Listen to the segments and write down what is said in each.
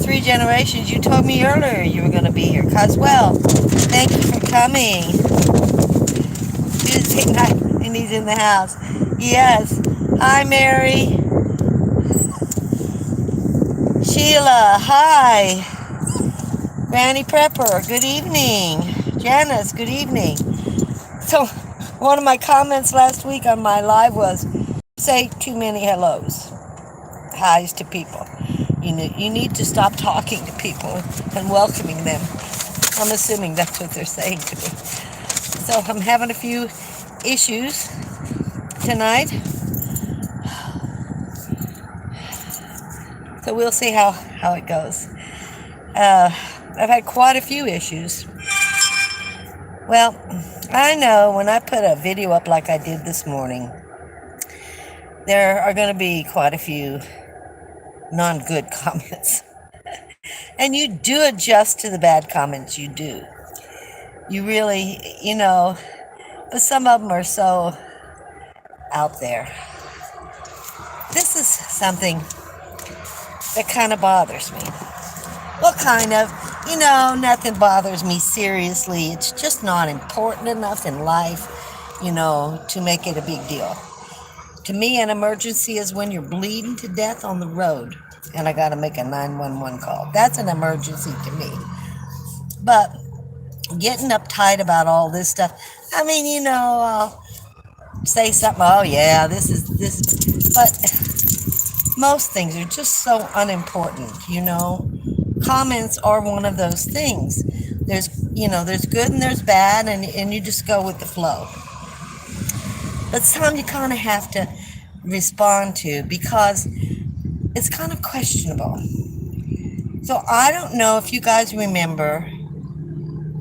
3 generations. You told me earlier you were going to be here. Coswell, thank you for coming. Tuesday night, and he's in the house. Yes. Hi, Mary. Sheila, hi. Granny Prepper, good evening. Janice, good evening. So, one of my comments last week on my live was, say too many hellos, hi's to people. You need to stop talking to people and welcoming them. I'm assuming that's what they're saying to me. So I'm having a few issues tonight. So we'll see how it goes. I've had quite a few issues. Well, I know when I put a video up like I did this morning, there are going to be quite a few non-good comments. And you do adjust to the bad comments, you do. You really, but some of them are so out there. This is something that kind of bothers me. Well, kind of. Nothing bothers me seriously. It's just not important enough in life, to make it a big deal. To me, an emergency is when you're bleeding to death on the road and I got to make a 911 call. That's an emergency to me. But getting uptight about all this stuff, I'll say something, oh yeah, this is, but most things are just so unimportant, Comments are one of those things. There's good and there's bad, and you just go with the flow. But some you kind of have to respond to because it's kind of questionable. So I don't know if you guys remember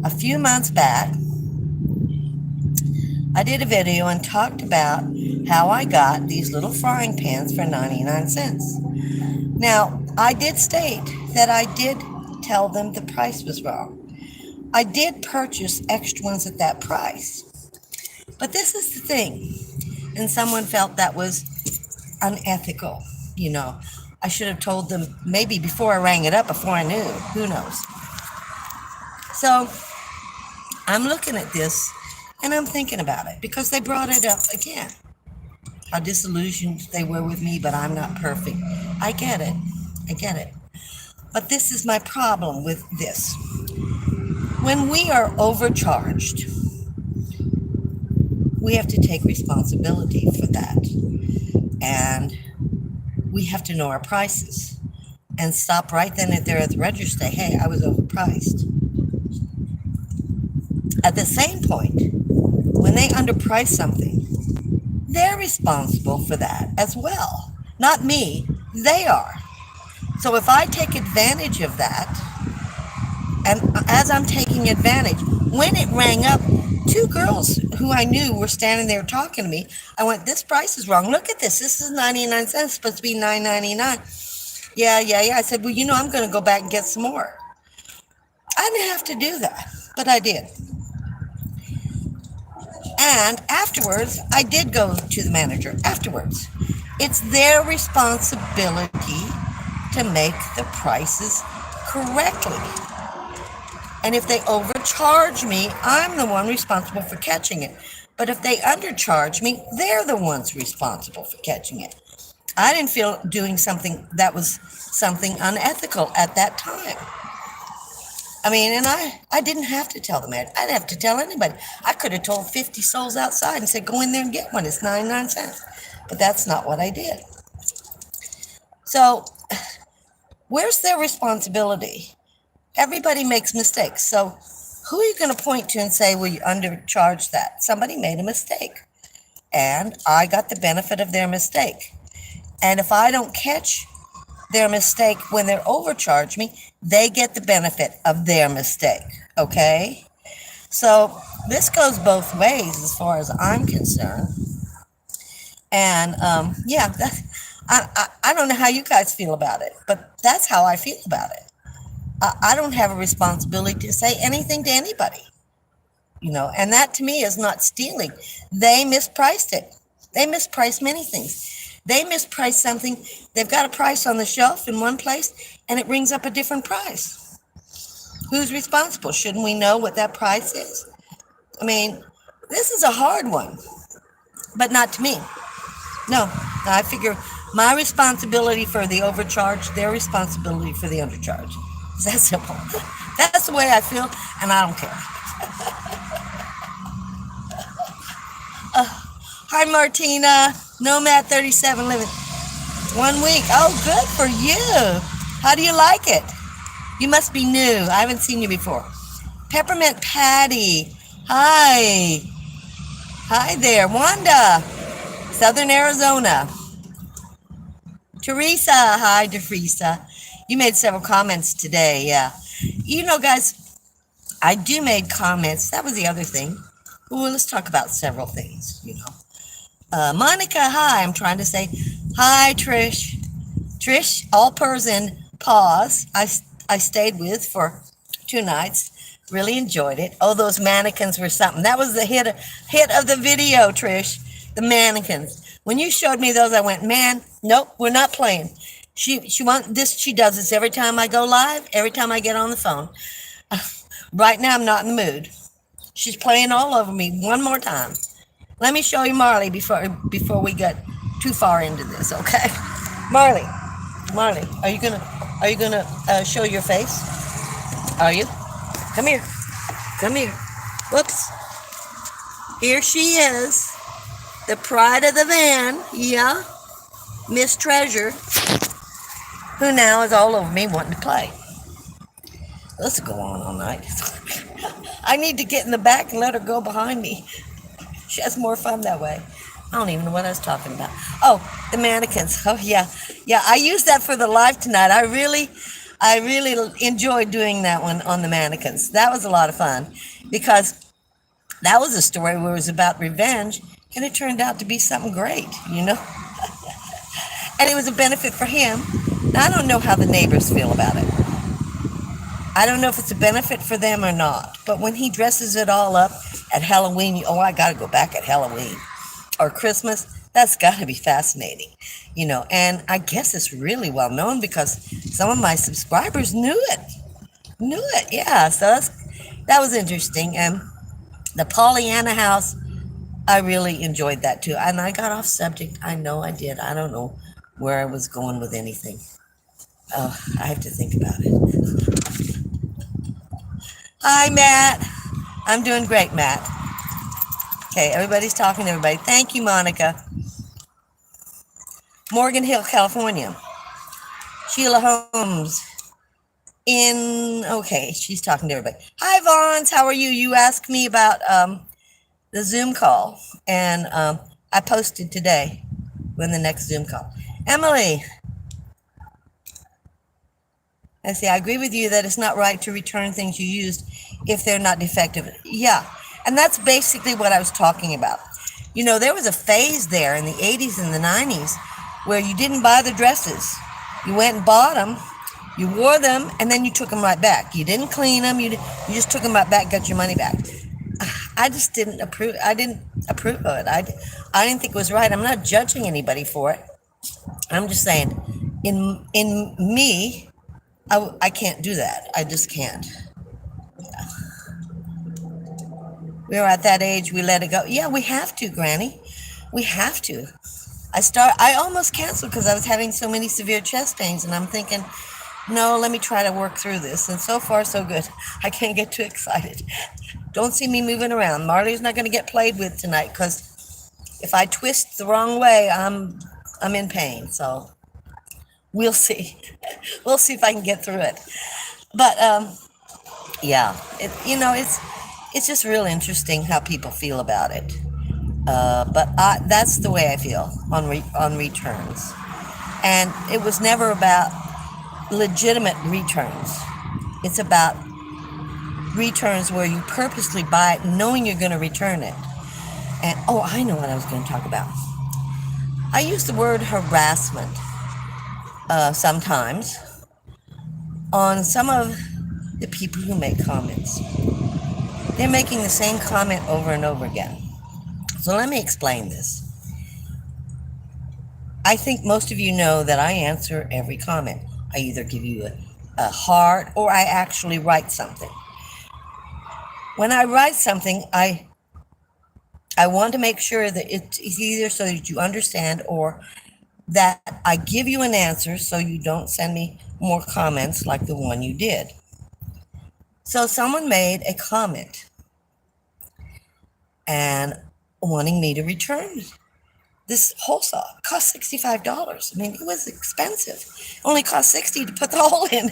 a few months back, I did a video and talked about how I got these little frying pans for 99 cents. Now, I did state that I did tell them the price was wrong. I did purchase extra ones at that price. But this is the thing, and someone felt that was unethical. I should have told them maybe before I rang it up, before I knew. Who knows? So I'm looking at this and I'm thinking about it because they brought it up again. How disillusioned they were with me, but I'm not perfect. I get it. But this is my problem with this. When we are overcharged, we have to take responsibility for that. And we have to know our prices and stop right then and there at the register. Hey, I was overpriced. At the same point, when they underprice something, they're responsible for that as well. Not me, they are. So if I take advantage of that, and as I'm taking advantage, when it rang up, 2 girls who I knew were standing there talking to me. I went, this price is wrong. Look at this. This is 99 cents. It's supposed to be $9.99. Yeah. I said, well, I'm going to go back and get some more. I didn't have to do that, but I did. And afterwards, I did go to the manager afterwards. It's their responsibility to make the prices correctly. And if they overcharge me, I'm the one responsible for catching it. But if they undercharge me, they're the ones responsible for catching it. I didn't feel doing something that was something unethical at that time. And I didn't have to tell the man. I didn't have to tell anybody. I could have told 50 souls outside and said, go in there and get one. It's 99 cents. But that's not what I did. So where's their responsibility? Everybody makes mistakes. So who are you going to point to and say, well, you undercharged that? Somebody made a mistake. And I got the benefit of their mistake. And if I don't catch their mistake when they're overcharged me, they get the benefit of their mistake. Okay? So this goes both ways as far as I'm concerned. And I don't know how you guys feel about it, but that's how I feel about it. I don't have a responsibility to say anything to anybody, and that to me is not stealing. They mispriced it. They mispriced many things. They misprice something. They've got a price on the shelf in one place, and it rings up a different price. Who's responsible? Shouldn't we know what that price is? I mean, this is a hard one, but not to me. No, I figure my responsibility for the overcharge, their responsibility for the undercharge. It's that simple. That's the way I feel, and I don't care. Hi, Martina. Nomad 37 living. 1 week. Oh, good for you. How do you like it? You must be new. I haven't seen you before. Peppermint Patty. Hi. Hi there. Wanda. Southern Arizona. Teresa. Hi, Teresa. You made several comments today. Yeah. You know, guys, I do make comments. That was the other thing. Well, let's talk about several things, you know. Monica, hi. I'm trying to say hi, Trish. Trish, Allpowers in pause. I stayed with for 2 nights. Really enjoyed it. Oh, those mannequins were something. That was the hit of the video, Trish. The mannequins. When you showed me those, I went, man, nope, we're not playing. She does this every time I go live, every time I get on the phone. Right now, I'm not in the mood. She's playing all over me one more time. Let me show you Marley before we get too far into this, okay? Marley, are you gonna show your face? Are you? Come here. Whoops. Here she is, the pride of the van. Yeah, Miss Treasure, who now is all over me wanting to play. Let's go on all night. I need to get in the back and let her go behind me. She has more fun that way. I don't even know what I was talking about. Oh, the mannequins. Oh, yeah. Yeah, I used that for the live tonight. I really enjoyed doing that one on the mannequins. That was a lot of fun because that was a story where it was about revenge, and it turned out to be something great, you know? And it was a benefit for him. Now, I don't know how the neighbors feel about it. I don't know if it's a benefit for them or not, but when he dresses it all up at Halloween, I got to go back at Halloween or Christmas, that's got to be fascinating, you know, and I guess it's really well known because some of my subscribers knew it, yeah, so that was interesting. And the Pollyanna house, I really enjoyed that too, and I got off subject. I know I did. I don't know where I was going with anything. Oh, I have to think about it. Hi, Matt. I'm doing great, Matt. Okay, everybody's talking to everybody. Thank you, Monica. Morgan Hill, California. Sheila Holmes. Okay, she's talking to everybody. Hi, Vons. How are you? You asked me about the Zoom call, and I posted today when the next Zoom call. Emily. I say, I agree with you that it's not right to return things you used if they're not defective. Yeah, and that's basically what I was talking about. You know, there was a phase there in the 80s and the 90s where you didn't buy the dresses. You went and bought them, you wore them, and then you took them right back. You didn't clean them, you just took them right back, got your money back. I just didn't approve. I didn't approve of it. I didn't think it was right. I'm not judging anybody for it. I'm just saying, in me, I can't do that. I just can't. We were at that age, we let it go. Yeah, we have to, Granny. We have to. I almost canceled because I was having so many severe chest pains, and I'm thinking, no, let me try to work through this. And so far, so good. I can't get too excited. Don't see me moving around. Marley's not going to get played with tonight because if I twist the wrong way, I'm in pain. So we'll see. We'll see if I can get through it. But yeah, it's just real interesting how people feel about it. But that's the way I feel on returns. And it was never about legitimate returns. It's about returns where you purposely buy it knowing you're going to return it. And I know what I was going to talk about. I use the word harassment sometimes on some of the people who make comments. They're making the same comment over and over again. So let me explain this. I think most of you know that I answer every comment. I either give you a heart or I actually write something. When I write something, I want to make sure that it's either so that you understand or that I give you an answer so you don't send me more comments like the one you did. So someone made a comment and wanting me to return this hole saw. It cost $65. I mean, it was expensive. It only cost $60 to put the hole in.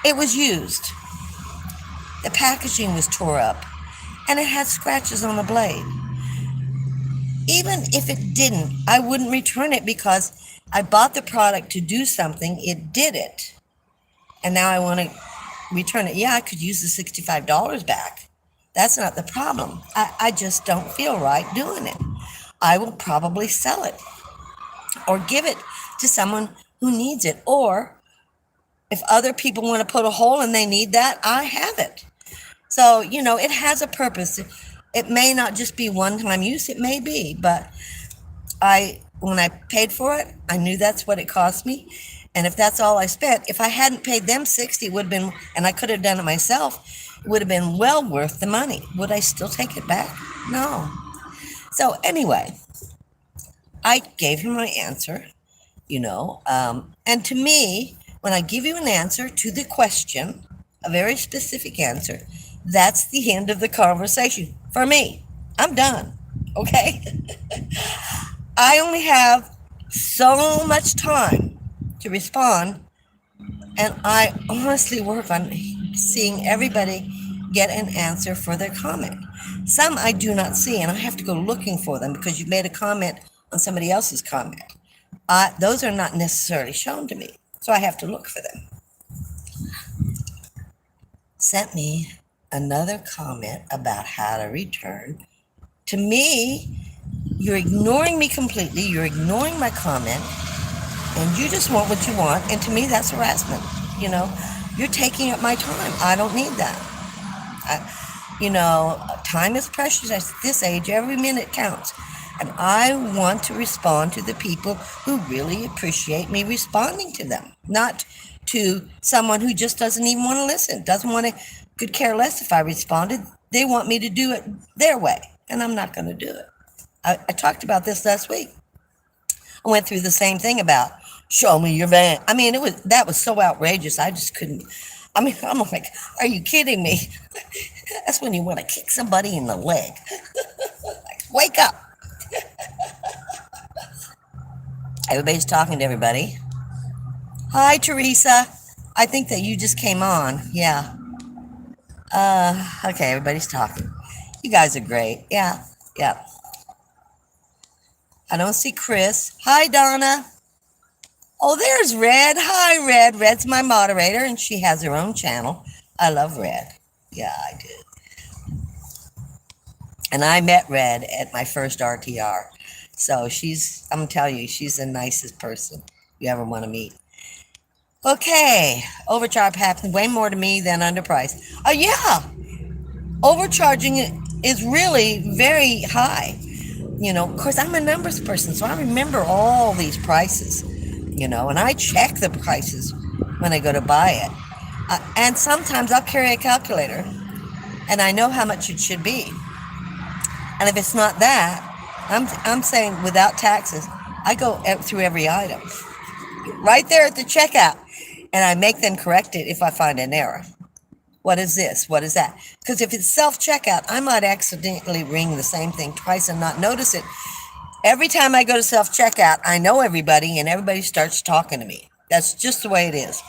It was used. The packaging was tore up and it had scratches on the blade. Even if it didn't, I wouldn't return it because I bought the product to do something. It did it. And now I want to return it. Yeah, I could use the $65 back. That's not the problem. I just don't feel right doing it. I will probably sell it or give it to someone who needs it. Or if other people want to put a hole and they need that, I have it. So, it has a purpose. It may not just be one-time use. It may be, but when I paid for it, I knew that's what it cost me. And if that's all I spent, if I hadn't paid them $60, it would have been, and I could have done it myself, it would have been well worth the money. Would I still take it back? No. So anyway, I gave him my answer, and to me, when I give you an answer to the question, a very specific answer, that's the end of the conversation. For me, I'm done. Okay? I only have so much time to respond, and I honestly work on seeing everybody get an answer for their comment. Some I do not see, and I have to go looking for them because you made a comment on somebody else's comment. Those are not necessarily shown to me, so I have to look for them. Sent me another comment about how to return. To me, you're ignoring me completely. You're ignoring my comment, and you just want what you want. And to me, that's harassment. You're taking up my time. I don't need that. Time is precious at this age. Every minute counts. And I want to respond to the people who really appreciate me responding to them, not to someone who just doesn't even want to listen, could care less if I responded. They want me to do it their way, and I'm not going to do it. I talked about this last week. I went through the same thing about show me your van. I mean, that was so outrageous. I just couldn't. I'm like, are you kidding me? That's when you want to kick somebody in the leg. Like, wake up. Everybody's talking to everybody. Hi, Teresa. I think that you just came on. Yeah. Okay, everybody's talking. You guys are great. Yeah. I don't see Chris. Hi, Donna. Oh, there's Red. Hi, Red. Red's my moderator, and she has her own channel. I love Red. Yeah, I do. And I met Red at my first RTR. So I'm going to tell you, she's the nicest person you ever want to meet. Okay, overcharge happens way more to me than underpriced. Oh, yeah. Overcharging is really very high. Of course, I'm a numbers person, so I remember all these prices, and I check the prices when I go to buy it. And sometimes I'll carry a calculator, and I know how much it should be. And if it's not that, I'm saying without taxes, I go through every item right there at the checkout, and I make them correct it if I find an error. What is this? What is that? Because if it's self-checkout, I might accidentally ring the same thing twice and not notice it. Every time I go to self-checkout, I know everybody, and everybody starts talking to me. That's just the way it is.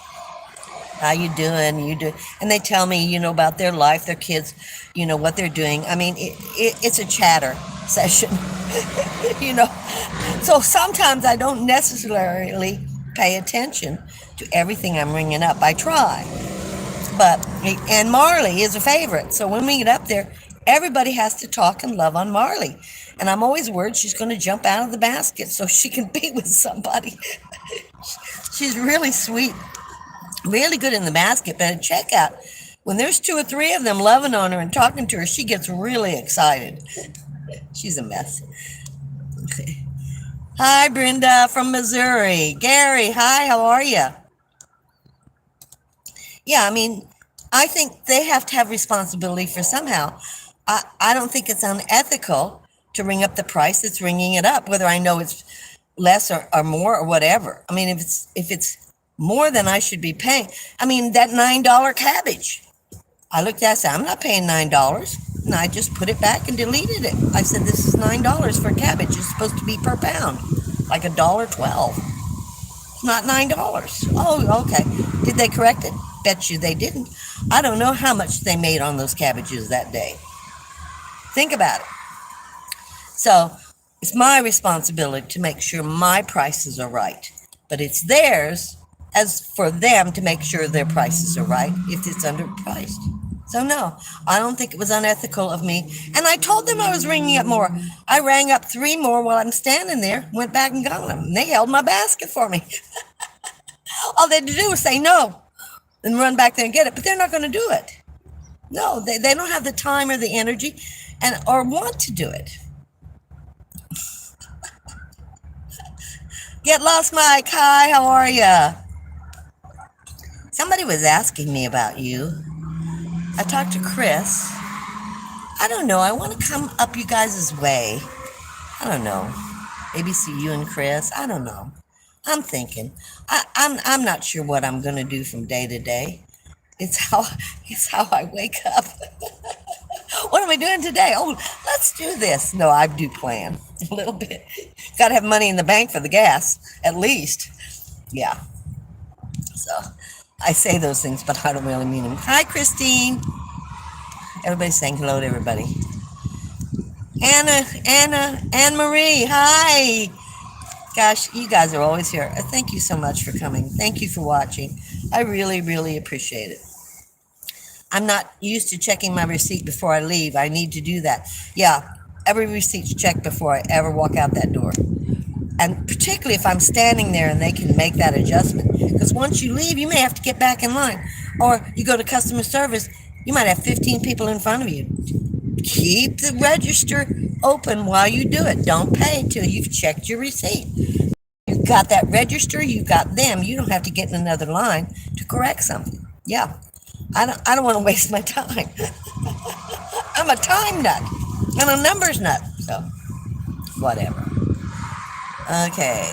How you doing? And they tell me, about their life, their kids, what they're doing. I mean, it's a chatter session, So sometimes I don't necessarily pay attention to everything I'm ringing up. I try. And Marley is a favorite. So when we get up there, everybody has to talk and love on Marley. And I'm always worried she's going to jump out of the basket so she can be with somebody. She's really sweet, really good in the basket. But at checkout, when there's 2 or 3 of them loving on her and talking to her, she gets really excited. She's a mess. Okay. Hi, Brenda from Missouri. Gary, hi, how are you? Yeah, I mean, I think they have to have responsibility for somehow. I don't think it's unethical to ring up the price that's ringing it up, whether I know it's less or more or whatever. I mean, if it's more than I should be paying. I mean, that $9 cabbage. I looked at it, I said, I'm not paying $9. And I just put it back and deleted it. I said, this is $9 for cabbage. It's supposed to be per pound, like $1.12. It's not $9. Oh, okay. Did they correct it? Bet you they didn't. I don't know how much they made on those cabbages that day. Think about it. So it's my responsibility to make sure my prices are right. But it's theirs as for them to make sure their prices are right if it's underpriced. So no, I don't think it was unethical of me. And I told them I was ringing up more. I rang up three more while I'm standing there, went back and got them. And they held my basket for me. All they had to do was say no and run back there and get it. But they're not going to do it. No, they don't have the time or the energy and or want to do it. Get lost, Mike. Hi, how are you? Somebody was asking me about you. I talked to Chris. I don't know. I want to come up you guys' way. I don't know. Maybe see you and Chris. I don't know. I'm thinking. I'm not sure what I'm gonna do from day to day. It's how it's how I wake up. What am I doing today? Oh, let's do this. No, I do plan a little bit. Got to have money in the bank for the gas, at least. Yeah. So I say those things, but I don't really mean them. Hi, Christine. Everybody's saying hello to everybody. Anne Marie. Hi. Gosh, you guys are always here. Thank you so much for coming. Thank you for watching. I really, really appreciate it. I'm not used to checking my receipt before I leave. I need to do that. Yeah, every receipt's checked before I ever walk out that door. And particularly if I'm standing there and they can make that adjustment. Because once you leave, you may have to get back in line. Or you go to customer service, you might have 15 people in front of you. Keep the register open while you do it. Don't pay till you've checked your receipt. You've got that register, you've got them. You don't have to get in another line to correct something. Yeah. I don't want to waste my time. I'm a time nut. I'm a numbers nut. So, whatever. Okay.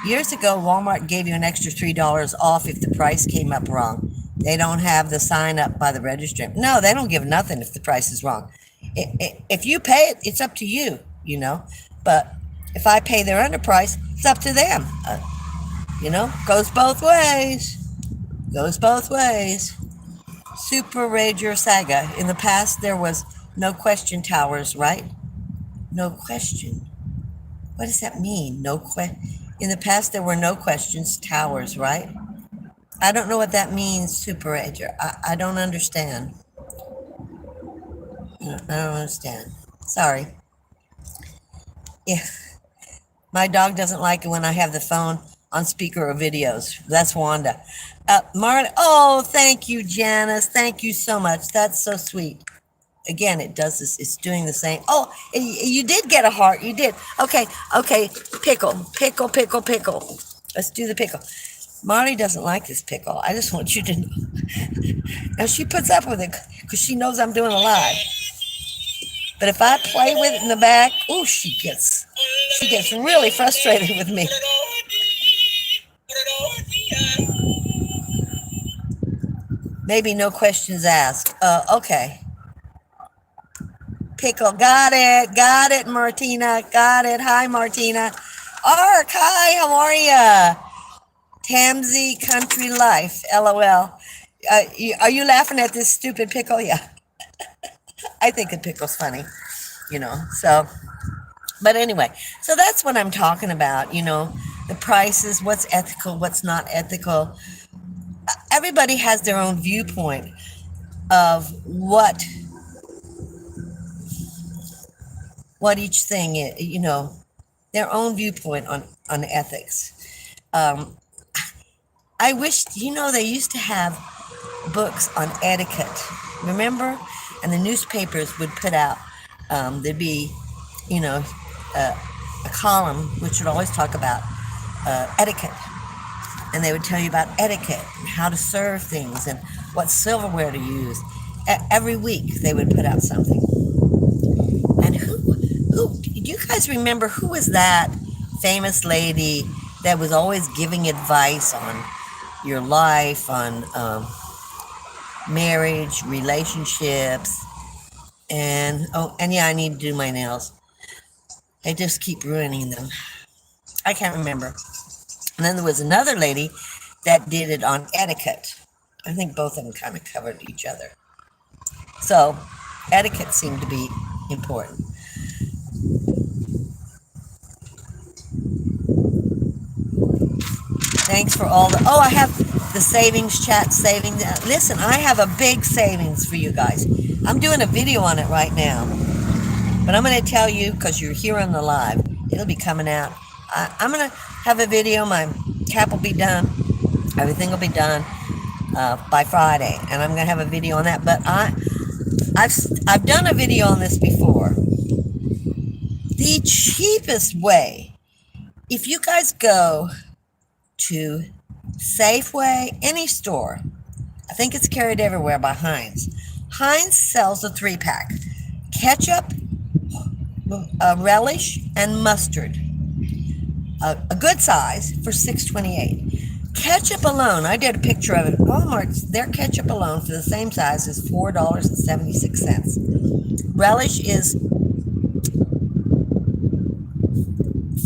Years ago, Walmart gave you an extra $3 off if the price came up wrong. They don't have the sign up by the registrant. No, they don't give nothing if the price is wrong. If you pay it, it's up to you, you know. But if I pay their underprice, it's up to them. Goes both ways. Goes both ways. Super Rager Saga. In the past, there was no question towers, right? No question. What does that mean? In the past, there were no questions towers, right? I don't know what that means, Super Rager. I don't understand. I don't understand. Sorry. Yeah, my dog doesn't like it when I have the phone on speaker or videos. That's Wanda. Marla, oh, thank you, Janice. Thank you so much. That's so sweet. Again, it does this. It's doing the same. Oh, you did get a heart. You did. Okay. Pickle. Let's do the pickle. Marty doesn't like this pickle. I just want you to know. Now, she puts up with it because she knows I'm doing a live. But if I play with it in the back, ooh, she gets really frustrated with me. Maybe no questions asked. Okay. Pickle, got it, Martina, got it. Hi, Martina. Ark, hi, how are ya? Tamsy Country Life, LOL. Are you laughing at this stupid pickle? Yeah. I think the pickle's funny, so. But anyway, so that's what I'm talking about, the prices, what's ethical, what's not ethical. Everybody has their own viewpoint of what each thing is, their own viewpoint on ethics. I wish, they used to have books on etiquette, remember? and the newspapers would put out, there'd be, you know, a column which would always talk about etiquette. And they would tell you about etiquette and how to serve things and what silverware to use. Every week they would put out something. And do you guys remember who was that famous lady that was always giving advice on your life, on marriage, relationships, and yeah, I need to do my nails. I just keep ruining them. I can't remember. And then there was another lady that did it on etiquette. I think both of them kind of covered each other. So etiquette seemed to be important. Thanks for all the, I have the savings chat savings. Listen, I have a big savings for you guys. I'm doing a video on it right now. But I'm going to tell you, because you're here on the live, it'll be coming out. I'm going to have a video. My cap will be done. Everything will be done by Friday. And I'm going to have a video on that. But I've done a video on this before. The cheapest way, if you guys go to Safeway, any store, I think it's carried everywhere by Heinz. Heinz sells a 3-pack. Ketchup, relish, and mustard. A good size for $6.28. Ketchup alone, I did a picture of it. Walmart's, their ketchup alone for the same size is $4.76. Relish is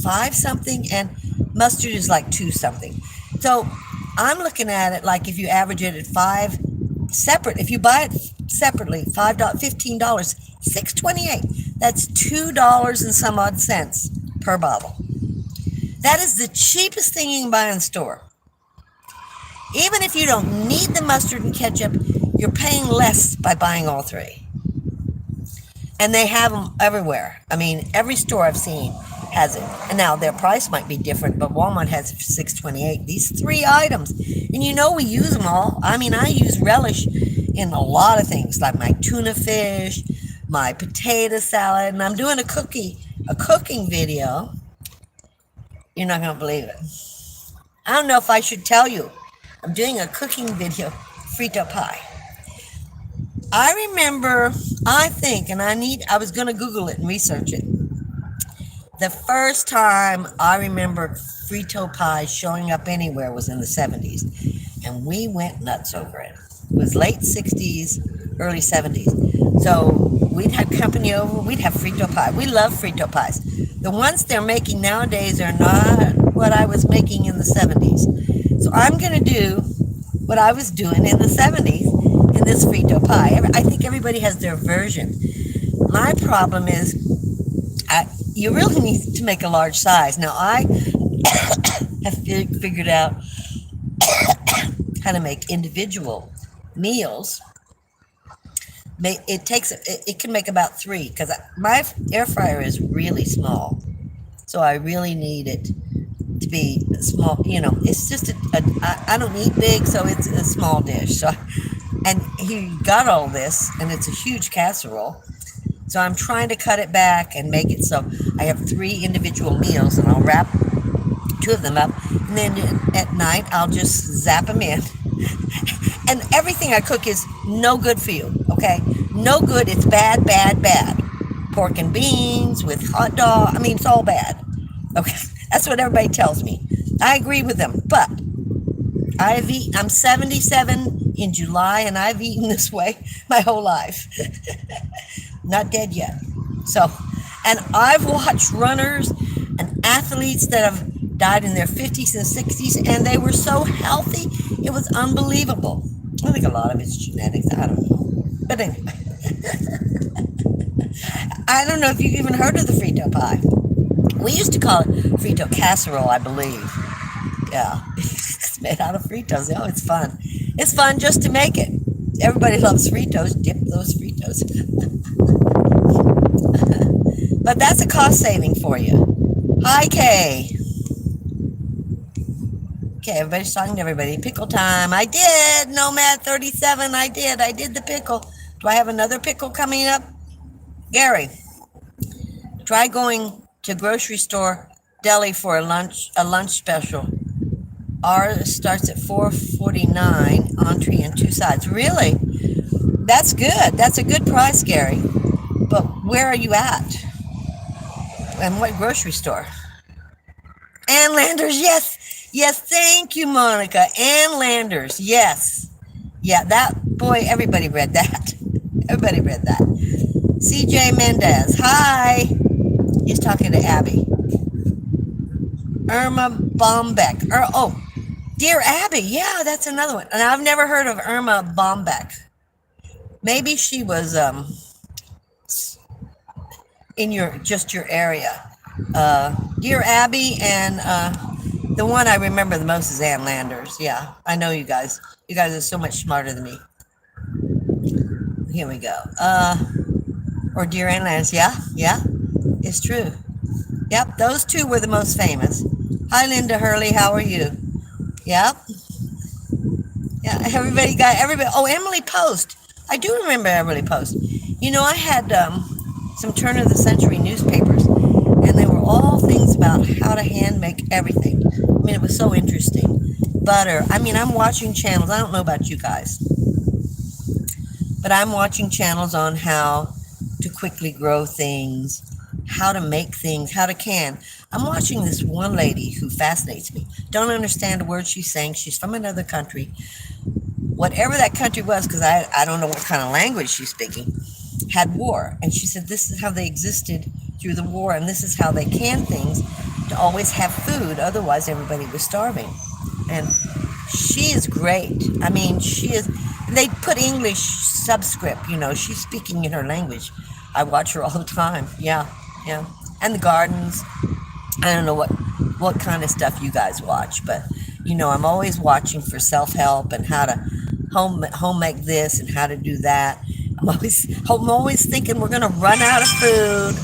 $5 something, and mustard is like $2 something. So I'm looking at it like if you average it at $5 separate, if you buy it separately, $15, $6.28. That's $2 and some odd cents per bottle. That is the cheapest thing you can buy in the store. Even if you don't need the mustard and ketchup, you're paying less by buying all three. And they have them everywhere. I mean, every store I've seen has it. And now their price might be different, but Walmart has it for $6.28. These 3 items. And you know we use them all. I mean, I use relish in a lot of things, like my tuna fish, my potato salad, and I'm doing a cooking video. You're not going to believe it. I don't know if I should tell you. I'm doing a cooking video, Frito pie. I remember, I was going to Google it and research it. The first time I remember Frito pie showing up anywhere was in the 70s. And we went nuts over it. It was late 60s, early 70s. So we'd have company over, we'd have Frito pie. We love Frito pies. The ones they're making nowadays are not what I was making in the 70s. So I'm going to do what I was doing in the 70s in this Frito pie. I think everybody has their version. My problem is you really need to make a large size. Now, I have figured out how to make individual meals. It can make about 3 because my air fryer is really small. So I really need it to be small. You know, it's just I don't eat big, so it's a small dish. So, and he got all this, and it's a huge casserole. So I'm trying to cut it back and make it so I have 3 individual meals, and I'll wrap 2 of them up. And then at night, I'll just zap them in. And everything I cook is no good for you, okay? No good. It's bad, bad, bad. Pork and beans with hot dog. I mean, it's all bad. Okay, that's what everybody tells me. I agree with them, but I'm 77 in July, and I've eaten this way my whole life. Not dead yet. So, and I've watched runners and athletes that have died in their 50s and 60s, and they were so healthy, it was unbelievable. I think a lot of it's genetics. I don't know. But anyway. I don't know if you've even heard of the Frito pie. We used to call it Frito casserole, I believe. Yeah. It's made out of Fritos. Oh, it's fun. It's fun just to make it. Everybody loves Fritos. Dip those Fritos. But that's a cost saving for you. Hi, Kay. Okay, everybody's talking to everybody. Pickle time. I did. Nomad 37. I did the pickle. Do I have another pickle coming up? Gary, try going to grocery store deli for a lunch special. Ours starts at 4.49, entree and two sides. Really? That's good. That's a good price, Gary. But where are you at? And what grocery store? Ann Landers, yes. Yes, thank you, Monica. Ann Landers, yes. Yeah, that, boy, everybody read that. Everybody read that. CJ Mendez, hi. He's talking to Abby. Irma Bombeck. Oh, Dear Abby, yeah, that's another one. And I've never heard of Irma Bombeck. Maybe she was in your area. Dear Abby, and the one I remember the most is Ann Landers. Yeah, I know you guys. You guys are so much smarter than me. Here we go. Or Dear Ann Landers. Yeah, yeah, it's true. Yep, those two were the most famous. Hi, Linda Hurley. How are you? Yep. Yeah, everybody. Oh, Emily Post. I do remember Emily Post. You know, I had some turn of the century newspapers, and they were all things about how to hand make everything. I mean, it was so interesting. Butter. I mean, I'm watching channels. I don't know about you guys, but I'm watching channels on how to quickly grow things, how to make things, how to can. I'm watching this one lady who fascinates me. Don't understand a word she's saying. She's from another country. Whatever that country was, because I don't know what kind of language she's speaking, had war. And she said this is how they existed through the war, and this is how they can things to always have food. Otherwise, everybody was starving. And she is great. I mean, she is. They put English subscript, she's speaking in her language. I watch her all the time. Yeah, yeah. And the gardens. I don't know what kind of stuff you guys watch, but I'm always watching for self-help and how to home make this and how to do that. I'm always thinking we're gonna run out of food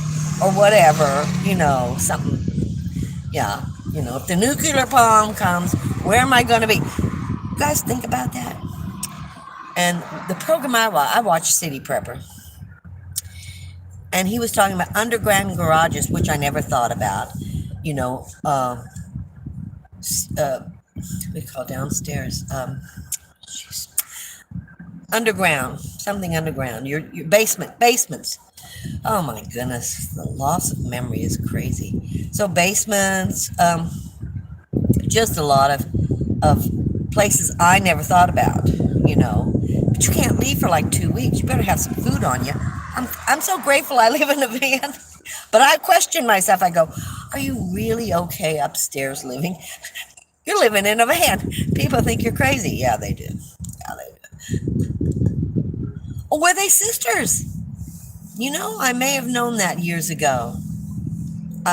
or whatever, something. Yeah, if the nuclear bomb comes, where am I gonna be? You guys think about that. And the program I watched, City Prepper, and he was talking about underground garages, which I never thought about. We call downstairs. Underground, something underground. Your basements. Oh my goodness, the loss of memory is crazy. So basements, just a lot of places I never thought about. But you can't leave for like 2 weeks. You better have some food on you. I'm so grateful I live in a van. But I question myself. I go, are you really okay upstairs living? You're living in a van. People think you're crazy. Yeah, they do. Yeah, they do. Oh, were they sisters? I may have known that years ago.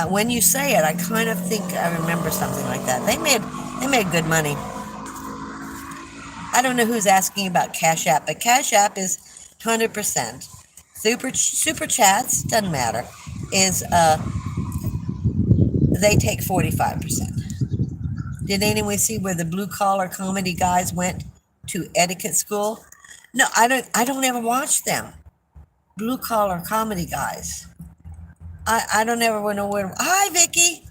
When you say it, I kind of think I remember something like that. They made good money. I don't know who's asking about Cash App, but Cash App is 100%. Super chats, doesn't matter, is they take 45%. Did anyone see where the blue collar comedy guys went to etiquette school? No, I don't ever watch them. Blue collar comedy guys. I don't ever know where. Hi, Vicky.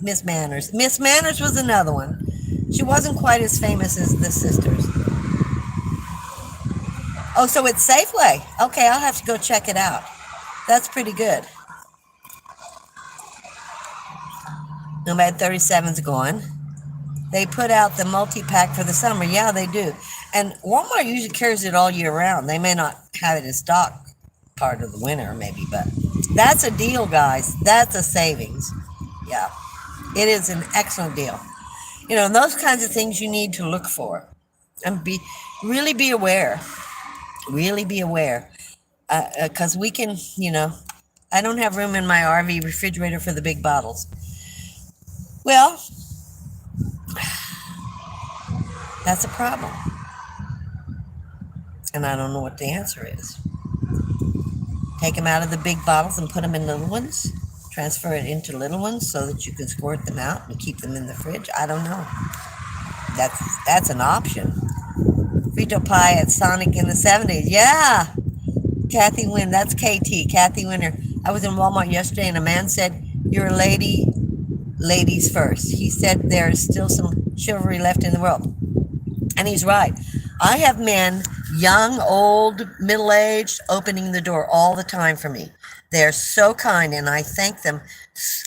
Miss Manners. Miss Manners was another one. She wasn't quite as famous as the sisters. Oh, so it's Safeway. Okay, I'll have to go check it out. That's pretty good. Nomad 37's going. They put out the multi-pack for the summer. Yeah, they do. And Walmart usually carries it all year round. They may not have it in stock part of the winter, maybe, but that's a deal, guys. That's a savings. Yeah, it is an excellent deal. Those kinds of things you need to look for and really be aware. Really be aware. Because we can, I don't have room in my RV refrigerator for the big bottles. Well, that's a problem. And I don't know what the answer is. Take them out of the big bottles and put them in little ones. Transfer it into little ones so that you can squirt them out and keep them in the fridge. I don't know. That's an option. Frito pie at Sonic in the 70s. Yeah. Kathy Wynn, that's KT, Kathy Winter. I was in Walmart yesterday and a man said, "You're a lady, ladies first." He said there's still some chivalry left in the world. And he's right. I have men, young, old, middle aged, opening the door all the time for me. They're so kind and I thank them.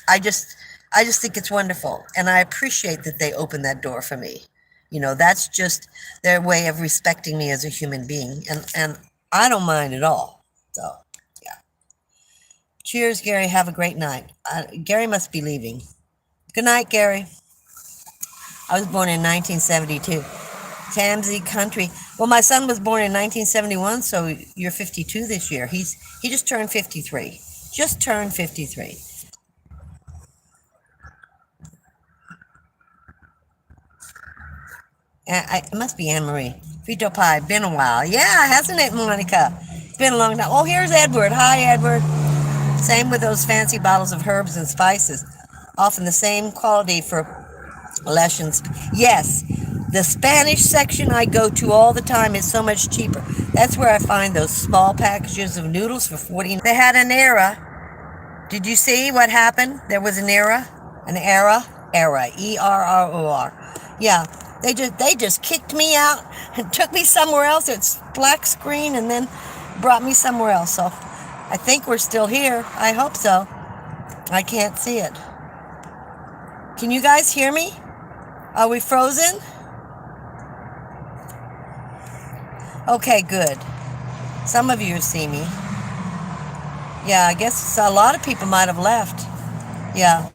I just I just think it's wonderful. And I appreciate that they open that door for me. That's just their way of respecting me as a human being. And I don't mind at all. So yeah. Cheers, Gary. Have a great night. Gary must be leaving. Good night, Gary. I was born in 1972. Tamsy Country. Well, my son was born in 1971, so you're 52 this year. He just turned 53. Just turned 53. It must be Anne Marie. Frito pie. Been a while. Yeah, hasn't it, Monica? Been a long time. Oh, here's Edward. Hi, Edward. Same with those fancy bottles of herbs and spices. Often the same quality for Lessons. Yes, the Spanish section I go to all the time is so much cheaper. That's where I find those small packages of noodles for 40. They had an era. Did you see what happened? There was an era, ERROR. Yeah, they just kicked me out and took me somewhere else. It's black screen and then brought me somewhere else. So I think we're still here. I hope so. I can't see it. Can you guys hear me? Are we frozen? Okay, good. Some of you see me. Yeah, I guess a lot of people might have left. Yeah.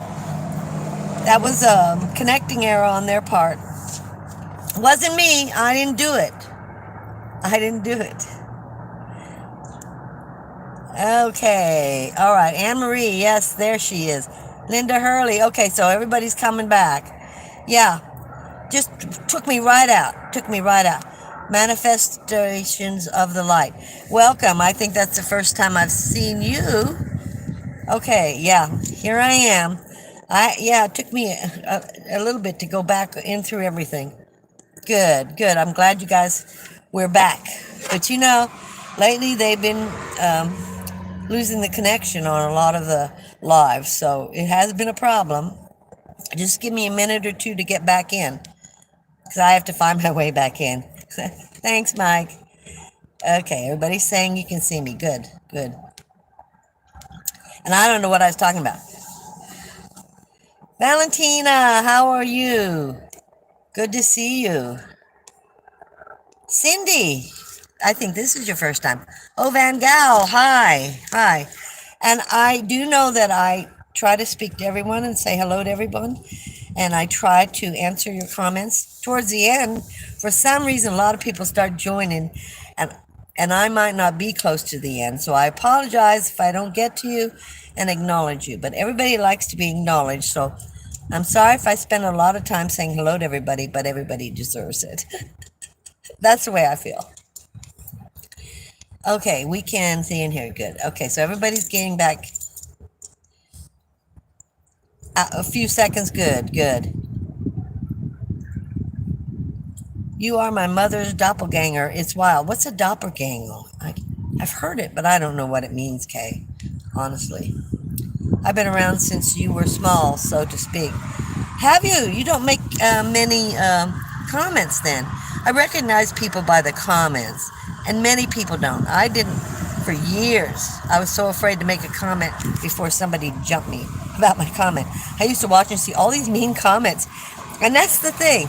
That was a connecting error on their part. It wasn't me. I didn't do it. Okay. All right. Anne Marie. Yes, there she is. Linda Hurley. Okay, so everybody's coming back. Yeah. Just took me right out. Manifestations of the light. Welcome. I think that's the first time I've seen you. Okay, yeah, here I am. It took me a little bit to go back in through everything. Good. I'm glad you guys, we're back. But lately they've been losing the connection on a lot of the lives, so it has been a problem. Just give me a minute or two to get back in, because I have to find my way back in. Thanks, Mike. Okay, everybody's saying you can see me. Good. And I don't know what I was talking about. Valentina, how are you? Good to see you. Cindy, I think this is your first time. Oh, Van Gaal, hi. And I do know that I try to speak to everyone and say hello to everyone. And I try to answer your comments. Towards the end, for some reason, a lot of people start joining, and I might not be close to the end. So I apologize if I don't get to you and acknowledge you. But everybody likes to be acknowledged. So I'm sorry if I spend a lot of time saying hello to everybody, but everybody deserves it. That's the way I feel. Okay, we can see in here. Good. Okay, so everybody's getting back. A few seconds. Good. You are my mother's doppelganger. It's wild. What's a doppelganger? I've heard it, but I don't know what it means, Kay. Honestly. I've been around since you were small, so to speak. Have you? You don't make many comments then. I recognize people by the comments, and many people don't. I didn't for years. I was so afraid to make a comment before somebody jumped me about my comment. I used to watch and see all these mean comments, and that's the thing.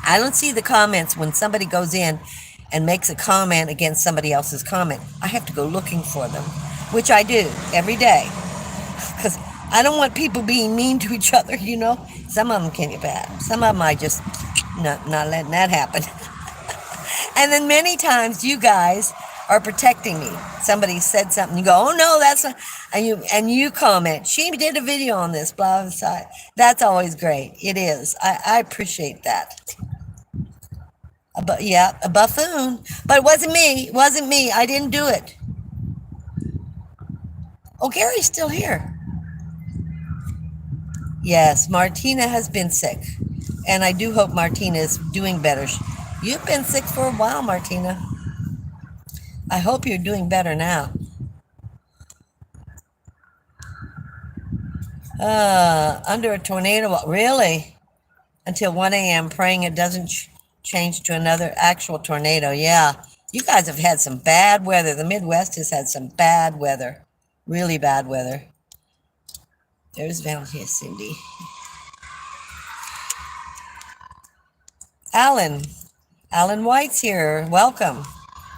I don't see the comments when somebody goes in and makes a comment against somebody else's comment. I have to go looking for them, which I do every day, because I don't want people being mean to each other, Some of them can get bad. Some of them I just not letting that happen. And then many times you guys are protecting me. Somebody said something, you go, "Oh no, that's not," and you comment, "She did a video on this, blah blah." That's always great. It is. I appreciate that. A buffoon. But it wasn't me. I didn't do it. Oh, Gary's still here. Yes, Martina has been sick. And I do hope Martina is doing better. You've been sick for a while, Martina. I hope you're doing better now. Under a tornado, really? Until 1 a.m., praying it doesn't change to another actual tornado. Yeah. You guys have had some bad weather. The Midwest has had some bad weather. Really bad weather. There's Valentina Cindy. Alan. Alan White's here. Welcome.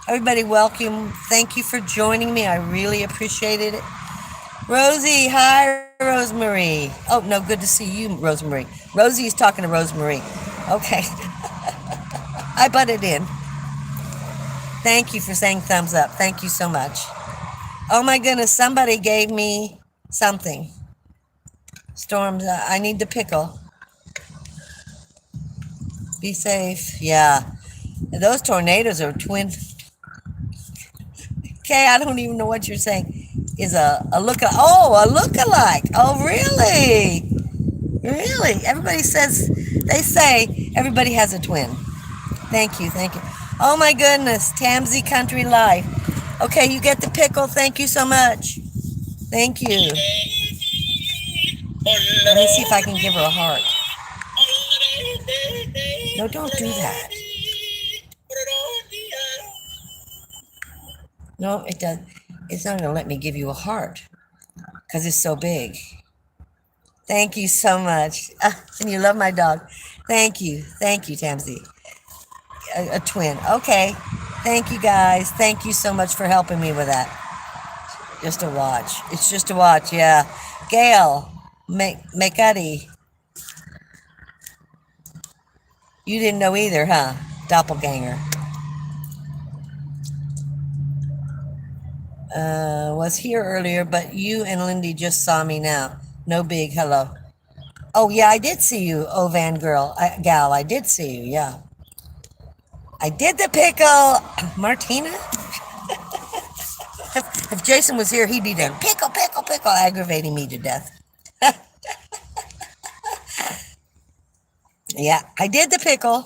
Everybody, welcome. Thank you for joining me. I really appreciated it. Rosie, hi, Rosemary. Oh, no, good to see you, Rosemary. Rosie's talking to Rosemary. Okay. I butted in. Thank you for saying thumbs up. Thank you so much. Oh my goodness, somebody gave me something. Storms, I need the pickle. Be safe. Yeah. Those tornadoes are twin. Okay, I don't even know what you're saying. Is a look. Oh, a look-alike. Oh, really? Really? Everybody says, they say everybody has a twin. Thank you, thank you. Oh my goodness, Tamsy Country Life. Okay, you get the pickle. Thank you so much. Thank you. Let me see if I can give her a heart. No, don't do that. No, it does. It's not going to let me give you a heart because it's so big. Thank you so much. And you love my dog. Thank you. Thank you, Tamsy. A twin. Okay. Thank you, guys. Thank you so much for helping me with that. Just a watch. It's just a watch, yeah. Gail, McCuddy. You didn't know either, huh? Doppelganger. Was here earlier, but you and Lindy just saw me now. No big hello. Oh, yeah, I did see you, oh, Van gal. I did see you, yeah. I did the pickle. Martina? If Jason was here, he'd be there. Pickle, pickle, pickle, aggravating me to death. Yeah, I did the pickle.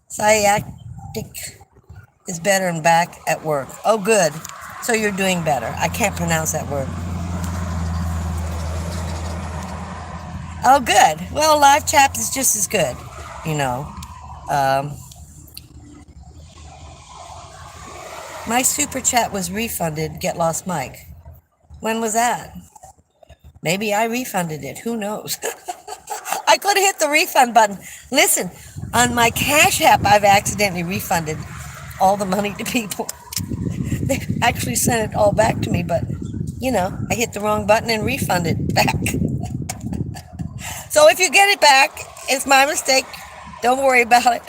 Sciatic is better and back at work. Oh, good. So you're doing better. I can't pronounce that word. Oh, good. Well, live chat is just as good, you know. My super chat was refunded. Get lost, Mike. When was that? Maybe I refunded it. Who knows? I could have hit the refund button. Listen, on my Cash App, I've accidentally refunded all the money to people. They actually sent it all back to me, but, you know, I hit the wrong button and refunded back. So if you get it back, it's my mistake. Don't worry about it.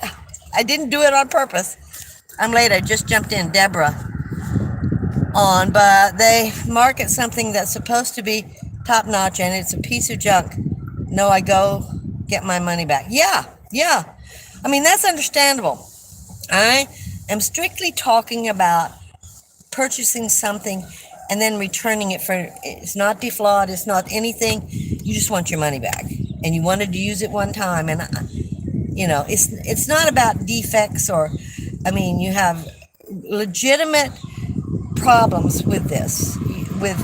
I didn't do it on purpose. I'm late. I just jumped in. Deborah on, but they market something that's supposed to be top notch and it's a piece of junk. No, I go get my money back. Yeah. I mean, that's understandable. I am strictly talking about purchasing something and then returning it for, it's not deflawed, it's not anything. You just want your money back. And you wanted to use it one time. And, you know, it's not about defects or, I mean, you have legitimate problems with this, with,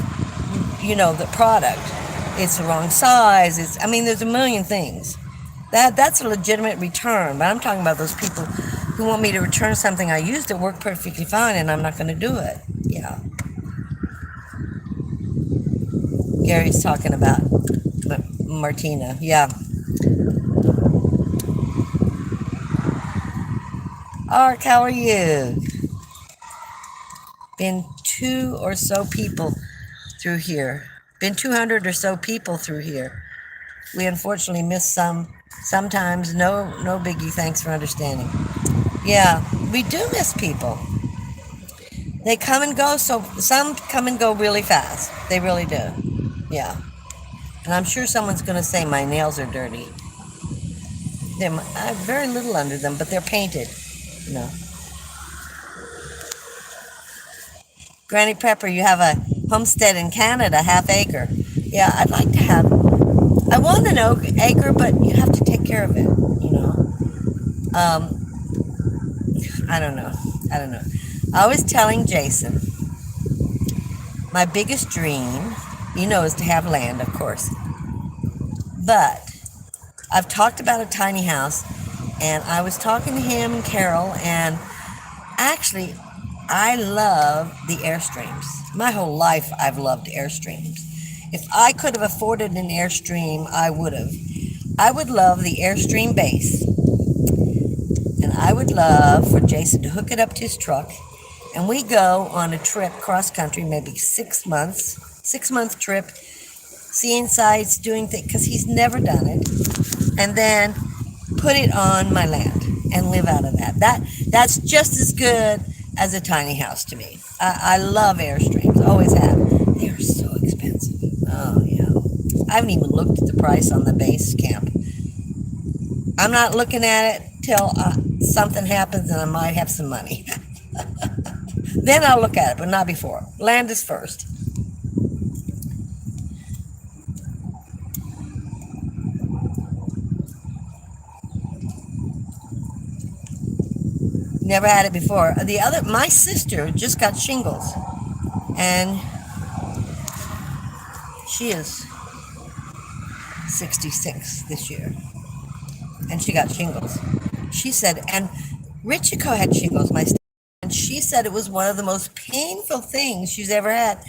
you know, the product. It's the wrong size. I mean, there's a million things. That's a legitimate return. But I'm talking about those people who want me to return something I used that worked perfectly fine and I'm not going to do it. Yeah. Gary's talking about Martina. Yeah. Ark, how are you? Been 2 or so people through here. Been 200 or so people through here. We unfortunately miss some. Sometimes, no biggie. Thanks for understanding. Yeah, we do miss people. They come and go, so some come and go really fast. They really do. Yeah. And I'm sure someone's going to say my nails are dirty. I have very little under them, but they're painted, you know. Granny Pepper, you have a homestead in Canada, half acre. Yeah, I'd like to have, I want an acre, but you have to take care of it, you Um, I don't know. I don't know. I was telling Jason, my biggest dream, is to have land, of course. But I've talked about a tiny house, and I was talking to him and Carol, and actually, I love the Airstreams. My whole life, I've loved Airstreams. If I could have afforded an Airstream, I would have. I would love the Airstream base, and I would love for Jason to hook it up to his truck, and we go on a trip cross country, maybe 6 months, 6 month trip, seeing sights, doing things, because he's never done it, and then put it on my land and live out of that. That's just as good as a tiny house to me. I love Airstreams, always have. They are so expensive. Oh yeah, I haven't even looked at the price on the base camp. I'm not looking at it till something happens and I might have some money. Then I'll look at it, but not before. Land is first. Never had it before. My sister just got shingles, and she is 66 this year, and she got shingles. She said, and Richiko had shingles, my sister, and she said it was one of the most painful things she's ever had.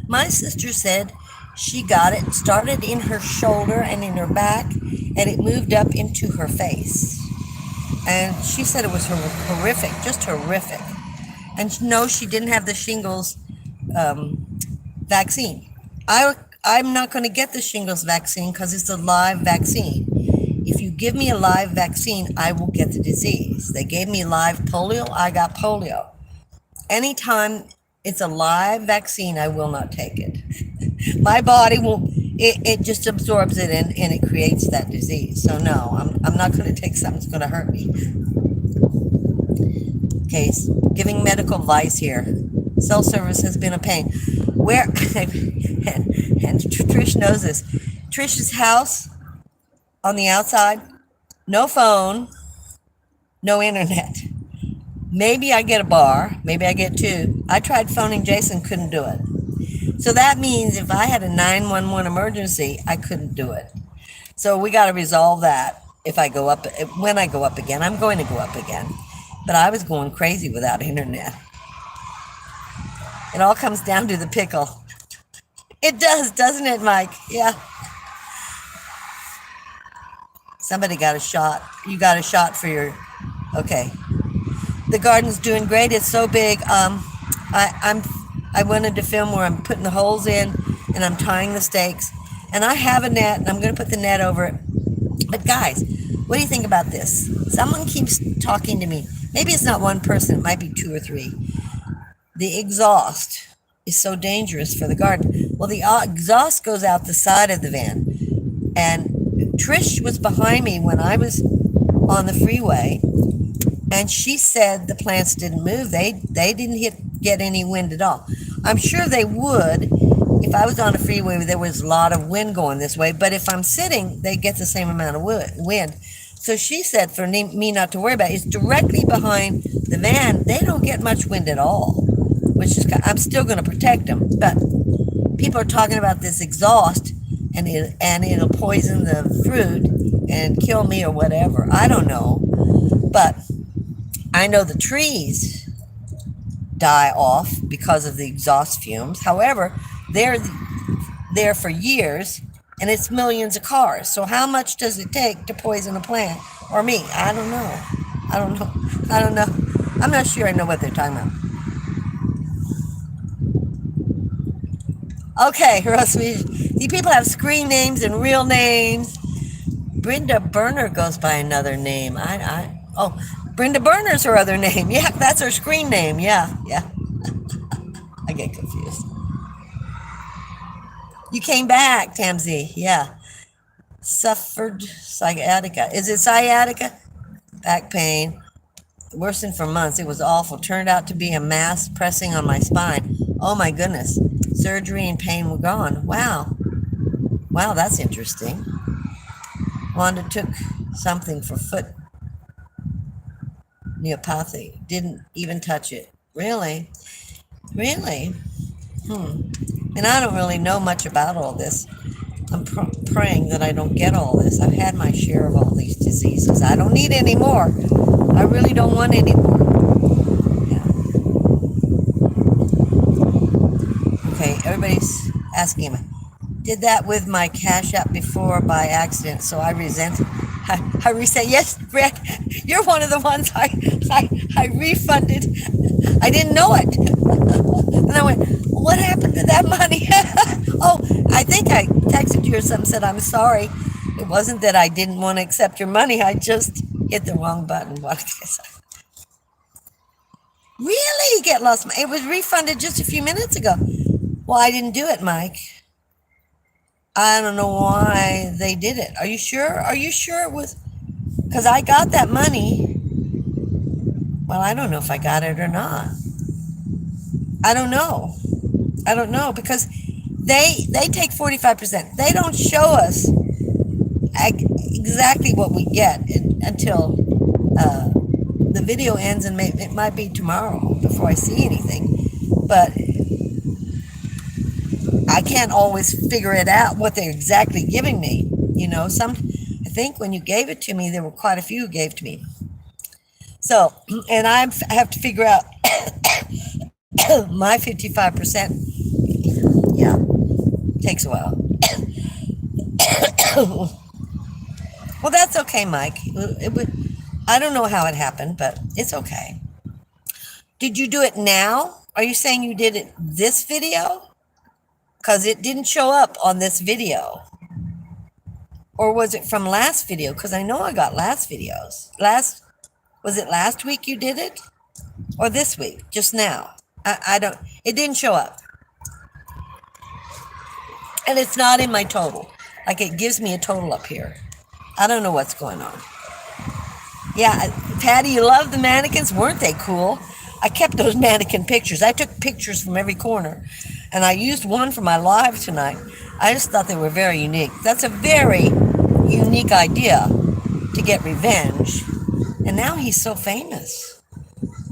My sister said she got it, started in her shoulder and in her back, and it moved up into her face. And she said it was horrific, just horrific. And no, she didn't have the shingles vaccine. I'm not going to get the shingles vaccine because it's a live vaccine. If you give me a live vaccine, I will get the disease. They gave me live polio, I got polio. Anytime it's a live vaccine, I will not take it. My body will, it just absorbs it and it creates that disease. So no, I'm not going to take something that's going to hurt me. Okay, giving medical advice here. Cell service has been a pain. Where, and Trish knows this. Trish's house on the outside, no phone, no internet. Maybe I get a bar, maybe I get two. I tried phoning Jason, couldn't do it. So that means if I had a 911 emergency, I couldn't do it. So we got to resolve that if I go up, when I go up again. I'm going to go up again. But I was going crazy without internet. It all comes down to the pickle. It does, doesn't it, Mike? Yeah. Somebody got a shot. You got a shot for your, okay. The garden's doing great. It's so big. I wanted to film where I'm putting the holes in and I'm tying the stakes. And I have a net and I'm going to put the net over it. But guys, what do you think about this? Someone keeps talking to me. Maybe it's not one person. It might be two or three. The exhaust is so dangerous for the garden. Well, the exhaust goes out the side of the van. And Trish was behind me when I was on the freeway. And she said the plants didn't move. They didn't get any wind at all. I'm sure they would if I was on a freeway where there was a lot of wind going this way. But if I'm sitting, they get the same amount of wind. So she said for me not to worry about it. It's directly behind the van. They don't get much wind at all, which is, I'm still going to protect them. But people are talking about this exhaust and it'll poison the fruit and kill me or whatever. I don't know. But I know the trees die off because of the exhaust fumes. However, they're there for years, and it's millions of cars. So how much does it take to poison a plant or me? I don't know. I'm not sure I know what they're talking about. Okay, see, people have screen names and real names. Brenda Burner goes by another name. Brenda Burner's her other name. Yeah, that's her screen name. Yeah. I get confused. You came back, Tamzy. Yeah. Suffered sciatica. Is it sciatica? Back pain. Worsened for months. It was awful. Turned out to be a mass pressing on my spine. Oh my goodness. Surgery and pain were gone. Wow, that's interesting. Wanda took something for foot neopathy. Didn't even touch it. Really? Really? And I don't really know much about all this. I'm praying that I don't get all this. I've had my share of all these diseases. I don't need any more. I really don't want any more. Yeah. Okay, everybody's asking me. Did that with my Cash App before by accident, so I resent. I reset. Yes, Brett, you're one of the ones I refunded. I didn't know it. And I went, what happened to that money? Oh, I think I texted you or something, said I'm sorry. It wasn't that I didn't want to accept your money. I just hit the wrong button. What can I say? Really? Get lost? It was refunded just a few minutes ago. Well, I didn't do it, Mike. I don't know why they did it. Are you sure? Are you sure it was? Because I got that money. Well, I don't know if I got it or not. I don't know. I don't know because they take 45%. They don't show us exactly what we get until the video ends, and it might be tomorrow before I see anything. But I can't always figure it out what they're exactly giving me. I think when you gave it to me, there were quite a few who gave to me. So, and I have to figure out my 55%. Yeah, takes a while. Well, that's okay, Mike. I don't know how it happened, but it's okay. Did you do it now? Are you saying you did it this video? Because it didn't show up on this video. Or was it from last video? Because I know I got last videos. Was it last week you did it? Or this week? Just now? I don't, it didn't show up. And it's not in my total. Like it gives me a total up here. I don't know what's going on. Yeah, Patty, you love the mannequins? Weren't they cool? I kept those mannequin pictures. I took pictures from every corner. And I used one for my live tonight. I just thought they were very unique. That's a very unique idea to get revenge. And now he's so famous.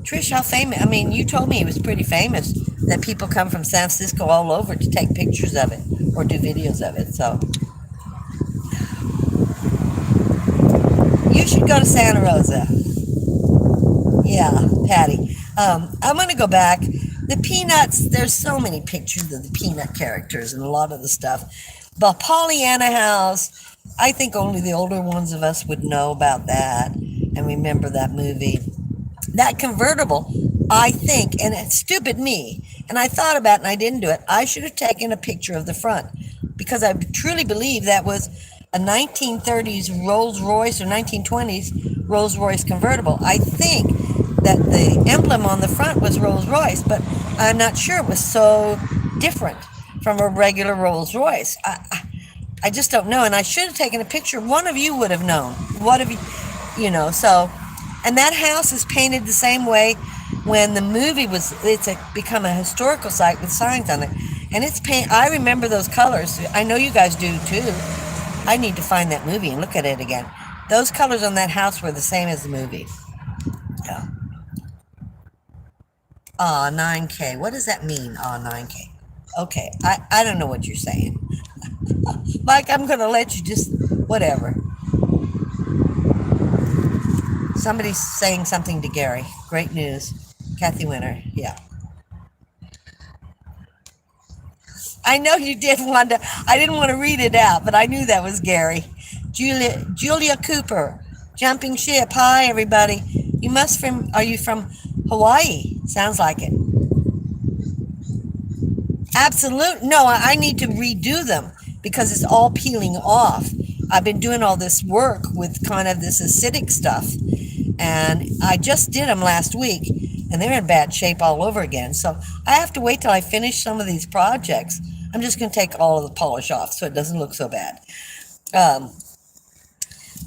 Trish, how famous? I mean, you told me he was pretty famous, that people come from San Francisco all over to take pictures of it or do videos of it. So you should go to Santa Rosa. Yeah, Patty. I'm going to go back. The Peanuts, there's so many pictures of the Peanut characters and a lot of the stuff. The Pollyanna House, I think only the older ones of us would know about that and remember that movie. That convertible, I think, and it's stupid me, and I thought about it and I didn't do it. I should have taken a picture of the front because I truly believe that was a 1930s Rolls Royce or 1920s Rolls Royce convertible. I think that the emblem on the front was Rolls Royce, but I'm not sure. It was so different from a regular Rolls Royce. I just don't know, and I should have taken a picture. One of you would have known. What have you, so, and that house is painted the same way when the movie it's become a historical site with signs on it, and it's I remember those colors. I know you guys do too. I need to find that movie and look at it again. Those colors on that house were the same as the movie. Yeah. Aw, 9K. What does that mean? Aw, 9K. Okay, I don't know what you're saying. Mike, I'm going to let you just, whatever. Somebody's saying something to Gary. Great news. Kathy Winter, yeah. I know you did, Wanda. I didn't want to read it out, but I knew that was Gary. Julia Cooper, Jumping Ship. Hi, everybody. Are you from Hawaii? Sounds like it. Absolute. No, I need to redo them because it's all peeling off. I've been doing all this work with kind of this acidic stuff, and I just did them last week, and they're in bad shape all over again. So I have to wait till I finish some of these projects. I'm just going to take all of the polish off so it doesn't look so bad.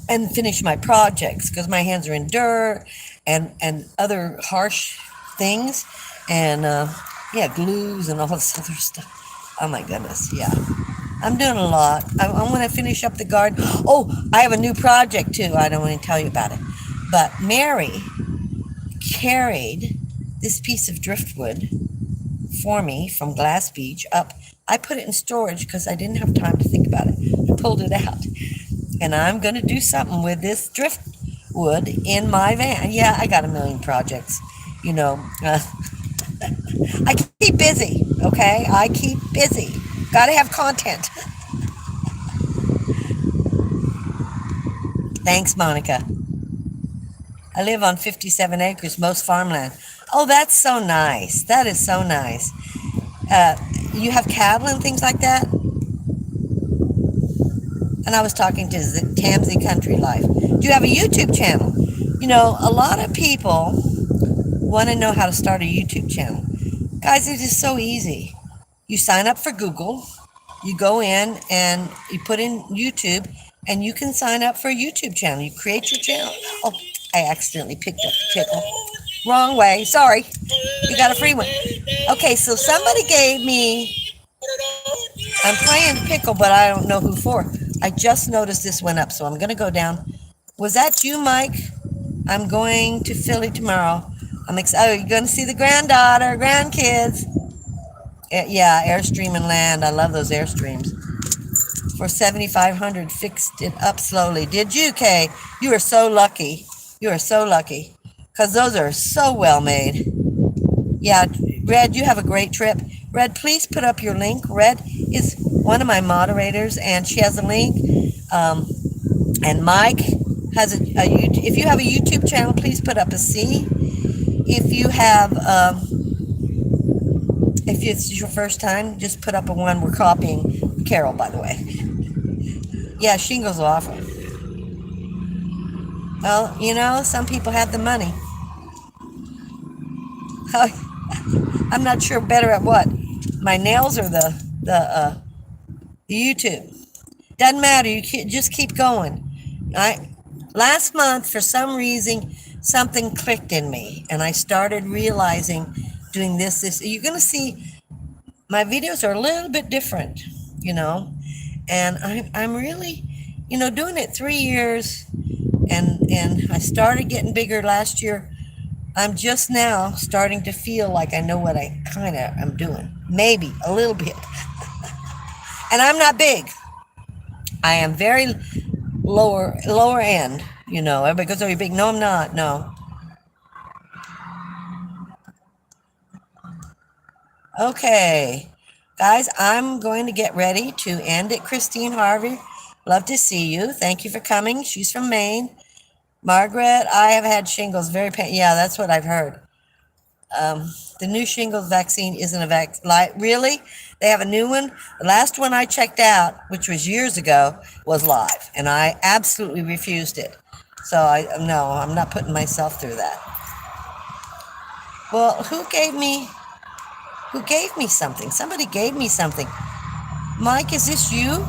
And finish my projects because my hands are in dirt and other harsh things, and glues and all this other stuff. Oh my goodness, yeah. I'm doing a lot. I want to finish up the garden. Oh, I have a new project too. I don't want to tell you about it. But Mary carried this piece of driftwood for me from Glass Beach up. I put it in storage because I didn't have time to think about it. I pulled it out. And I'm going to do something with this driftwood in my van. Yeah, I got a million projects. You know, I keep busy, okay? I keep busy. Got to have content. Thanks, Monica. I live on 57 acres, most farmland. Oh, that's so nice. That is so nice. You have cattle and things like that? And I was talking to Tamsy Country Life. Do you have a YouTube channel? You know, a lot of people want to know how to start a YouTube channel. Guys, it is so easy. You sign up for Google, you go in and you put in YouTube, and you can sign up for a YouTube channel. You create your channel. Oh, I accidentally picked up the tickle. Wrong way. Sorry. You got a free one. Okay, so somebody gave me. I'm playing pickle, but I don't know who for. I just noticed this went up, so I'm going to go down. Was that you, Mike? I'm going to Philly tomorrow. I'm excited. Oh, you're going to see the granddaughter, grandkids. Yeah, Airstream and Land. I love those Airstreams. For 7,500, fixed it up slowly. Did you, Kay? You are so lucky. You are so lucky. Because those are so well made. Yeah, Red, you have a great trip. Red, please put up your link. Red is one of my moderators, and she has a link. And Mike has a YouTube. If you have a YouTube channel, please put up a C. If you have, if it's your first time, just put up a 1. We're copying Carol, by the way. Yeah, shingles off. Well, you know, some people have the money. I'm not sure better at what. My nails or the YouTube. Doesn't matter. You just keep going. Last month, for some reason, something clicked in me, and I started realizing doing this. You're going to see my videos are a little bit different, you know, and I'm really, you know, doing it 3 years, and I started getting bigger last year. I'm just now starting to feel like I know what I kind of am doing. Maybe a little bit. And I'm not big. I am very lower end, you know. Everybody goes, oh, you're big. No, I'm not. No. Okay. Guys, I'm going to get ready to end it. Christine Harvey, love to see you. Thank you for coming. She's from Maine. Margaret, I have had shingles. Very painful. Yeah, that's what I've heard. The new shingles vaccine isn't a vaccine. Really? They have a new one? The last one I checked out, which was years ago, was live, and I absolutely refused it. So no, I'm not putting myself through that. Well, who gave me something? Somebody gave me something. Mike, is this you?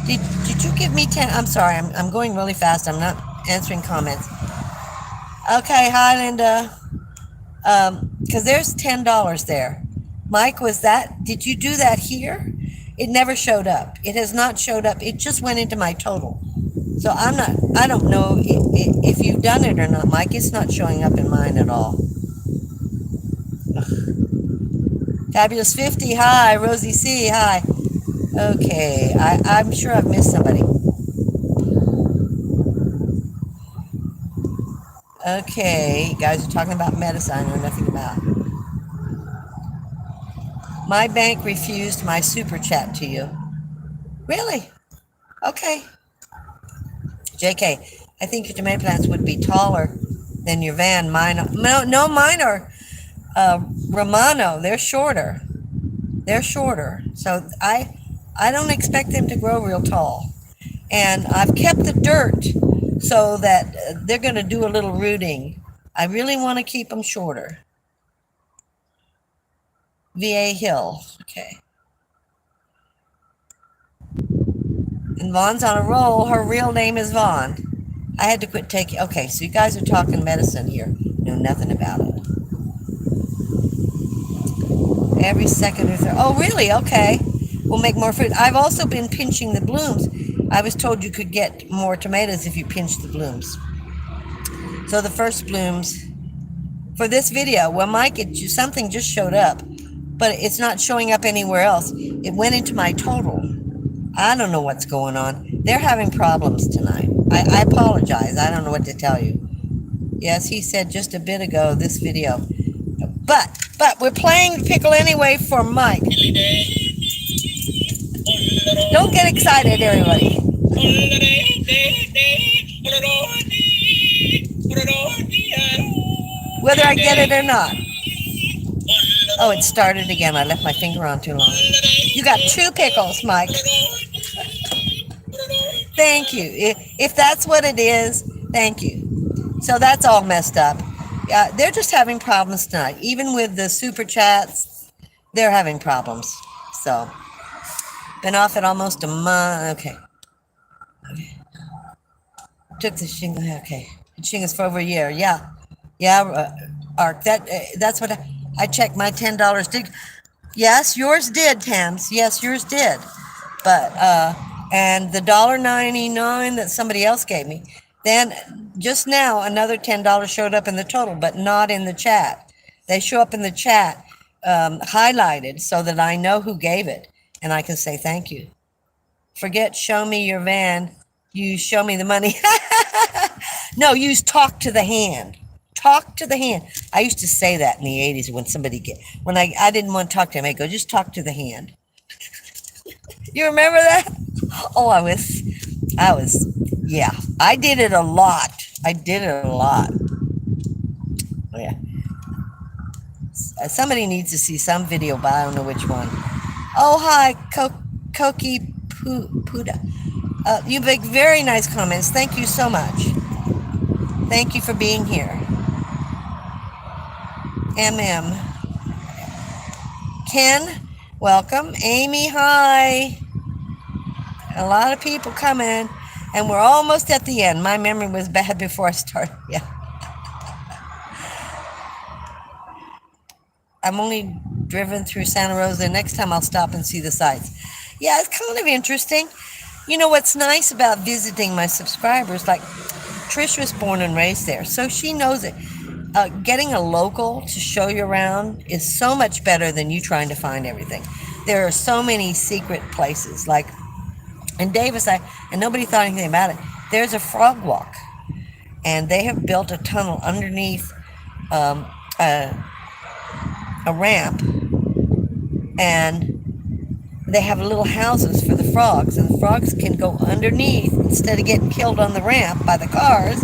Did you give me 10? I'm sorry, I'm going really fast. I'm not answering comments. Okay, hi, Linda. Because there's $10 there. Mike, did you do that here? It never showed up. It has not showed up. It just went into my total. So I don't know if you've done it or not, Mike. It's not showing up in mine at all. Fabulous 50, hi. Rosie C, hi. Okay, I'm sure I've missed somebody. Okay, you guys are talking about medicine I know nothing about. My bank refused my super chat to you. Really? Okay. JK, I think your tomato plants would be taller than your van. Mine, no, mine are Romano. They're shorter. So I don't expect them to grow real tall. And I've kept the dirt so that they're going to do a little rooting. I really want to keep them shorter. VA Hill. Okay. And Vaughn's on a roll. Her real name is Vaughn. I had to quit taking. Okay, so you guys are talking medicine here. Know nothing about it. Every second or third. Oh, really? Okay. We'll make more fruit. I've also been pinching the blooms. I was told you could get more tomatoes if you pinch the blooms. So the first blooms for this video. Well, Mike, something just showed up, but it's not showing up anywhere else. It went into my total. I don't know what's going on. They're having problems tonight. I apologize. I don't know what to tell you. Yes, he said just a bit ago this video. But we're playing pickle anyway for Mike. Don't get excited, everybody. Whether I get it or not. Oh, it started again. I left my finger on too long. You got 2 pickles, Mike. Thank you. If that's what it is, thank you. So that's all messed up. They're just having problems tonight. Even with the super chats, they're having problems. So, been off it almost a month. Okay. Took the shingle. Okay. Shingles for over a year. Yeah. Ark. That's what I checked. My $10 did. Yes, yours did, Tams. Yes, yours did. But and the $1.99 that somebody else gave me. Then just now another $10 showed up in the total, but not in the chat. They show up in the chat highlighted so that I know who gave it and I can say thank you. Forget show me your van. You show me the money. No, use talk to the hand. Talk to the hand. I used to say that in the 80s when I didn't want to talk to him. I go, just talk to the hand. You remember that? Oh, I was, yeah. I did it a lot. Oh, yeah. Somebody needs to see some video, but I don't know which one. Oh, hi, Koki Puda. You make very nice comments. Thank you so much. Thank you for being here. MM. Ken, welcome. Amy, hi. A lot of people coming, and we're almost at the end. My memory was bad before I started. Yeah. I'm only driven through Santa Rosa. Next time I'll stop and see the sights. Yeah, it's kind of interesting. You know what's nice about visiting my subscribers, like Trish was born and raised there, so she knows it. Getting a local to show you around is so much better than you trying to find everything. There are so many secret places, like in Davis, and nobody thought anything about it. There's a frog walk, and they have built a tunnel underneath a ramp, and they have little houses for the frogs, and the frogs can go underneath instead of getting killed on the ramp by the cars,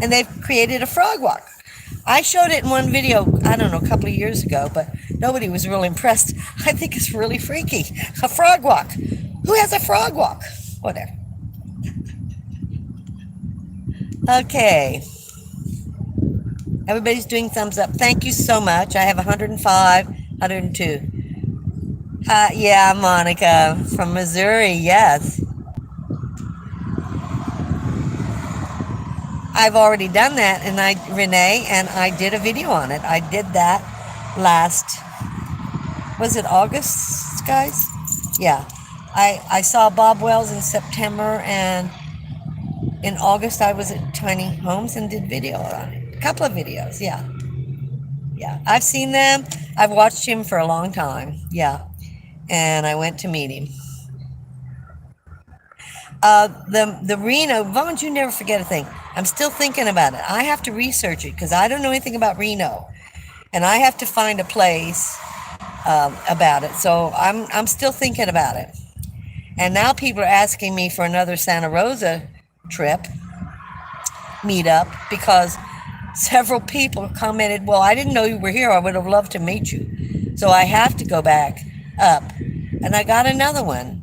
and they've created a frog walk. I showed it in one video, I don't know, a couple of years ago, but nobody was really impressed. I think it's really freaky. A frog walk. Who has a frog walk? Whatever. Okay. Everybody's doing thumbs up. Thank you so much. I have 105, 102. Yeah, Monica from Missouri, yes. I've already done that, and Renee, and I did a video on it. I did that was it August, guys? Yeah. I saw Bob Wells in September, and in August I was at Tiny Homes and did video on it. A couple of videos, yeah. Yeah, I've seen them. I've watched him for a long time, yeah. And I went to meet him. The Reno, Vaughn, you never forget a thing. I'm still thinking about it. I have to research it because I don't know anything about Reno, and I have to find a place about it. So I'm still thinking about it. And now people are asking me for another Santa Rosa trip, meetup, because several people commented, well, I didn't know you were here. I would have loved to meet you. So I have to go back up. And I got another one.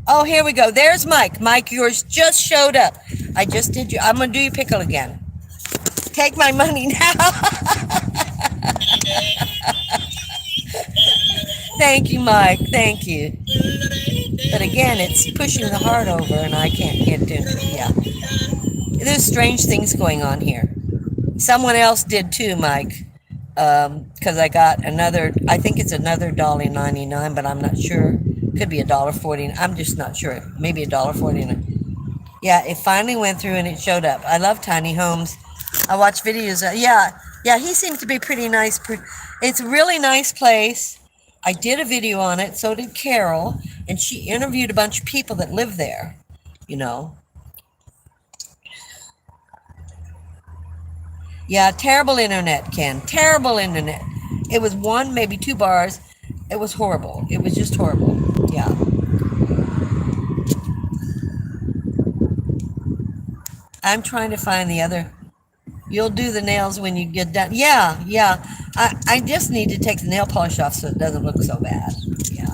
Oh, here we go. There's Mike. Mike, yours just showed up. I just did you. I'm going to do your pickle again. Take my money now. Thank you, Mike. Thank you. But again, it's pushing the heart over, and I can't get to it. Yeah. There's strange things going on here. Someone else did too, Mike. Because I got another, I think it's another $1.99, but I'm not sure. Could be $1.49. I'm just not sure. Maybe $1.49. Yeah, it finally went through and it showed up. I love tiny homes. I watch videos. Yeah, Yeah, he seems to be pretty nice. It's a really nice place. I did a video on it, so did Carol, and she interviewed a bunch of people that live there, you know. Yeah, terrible internet, Ken. Terrible internet. It was one, maybe two bars. It was horrible. It was just horrible. Yeah. I'm trying to find the other. You'll do the nails when you get done. Yeah, yeah. I just need to take the nail polish off so it doesn't look so bad. Yeah.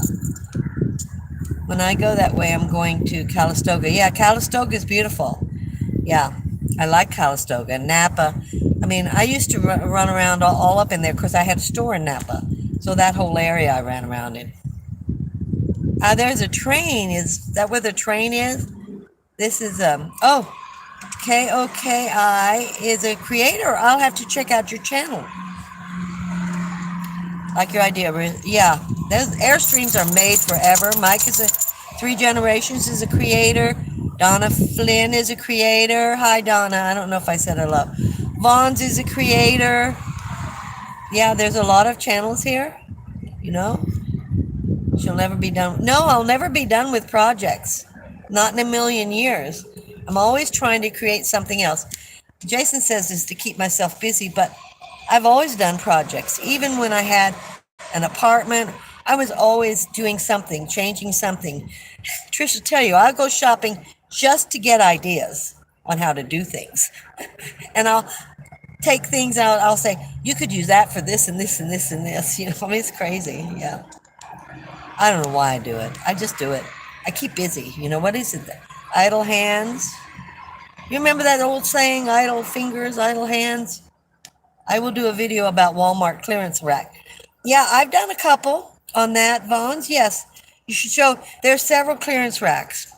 When I go that way, I'm going to Calistoga. Yeah, Calistoga is beautiful. Yeah, I like Calistoga. Napa. I mean, I used to run around all up in there because I had a store in Napa. So that whole area I ran around in. There's a train. Is that where the train is? This is, oh, KOKI is a creator. I'll have to check out your channel. Like your idea. Yeah, those Airstreams are made forever. Mike is a Three Generations is a creator. Donna Flynn is a creator. Hi, Donna. I don't know if I said hello. Vaughn's is a creator. Yeah, there's a lot of channels here. You know, she'll never be done. No, I'll never be done with projects. Not in a million years. I'm always trying to create something else. Jason says is to keep myself busy, but I've always done projects. Even when I had an apartment, I was always doing something, changing something. Trisha tell you, I'll go shopping just to get ideas on how to do things. And I'll take things out. I'll say, you could use that for this and this and this and this. You know, I mean, it's crazy. Yeah. I don't know why I do it. I just do it. I keep busy. You know, what is it? Idle hands. You remember that old saying, idle fingers, idle hands? I will do a video about Walmart clearance rack. Yeah, I've done a couple on that, Vaughn's. Yes, you should show. There's several clearance racks.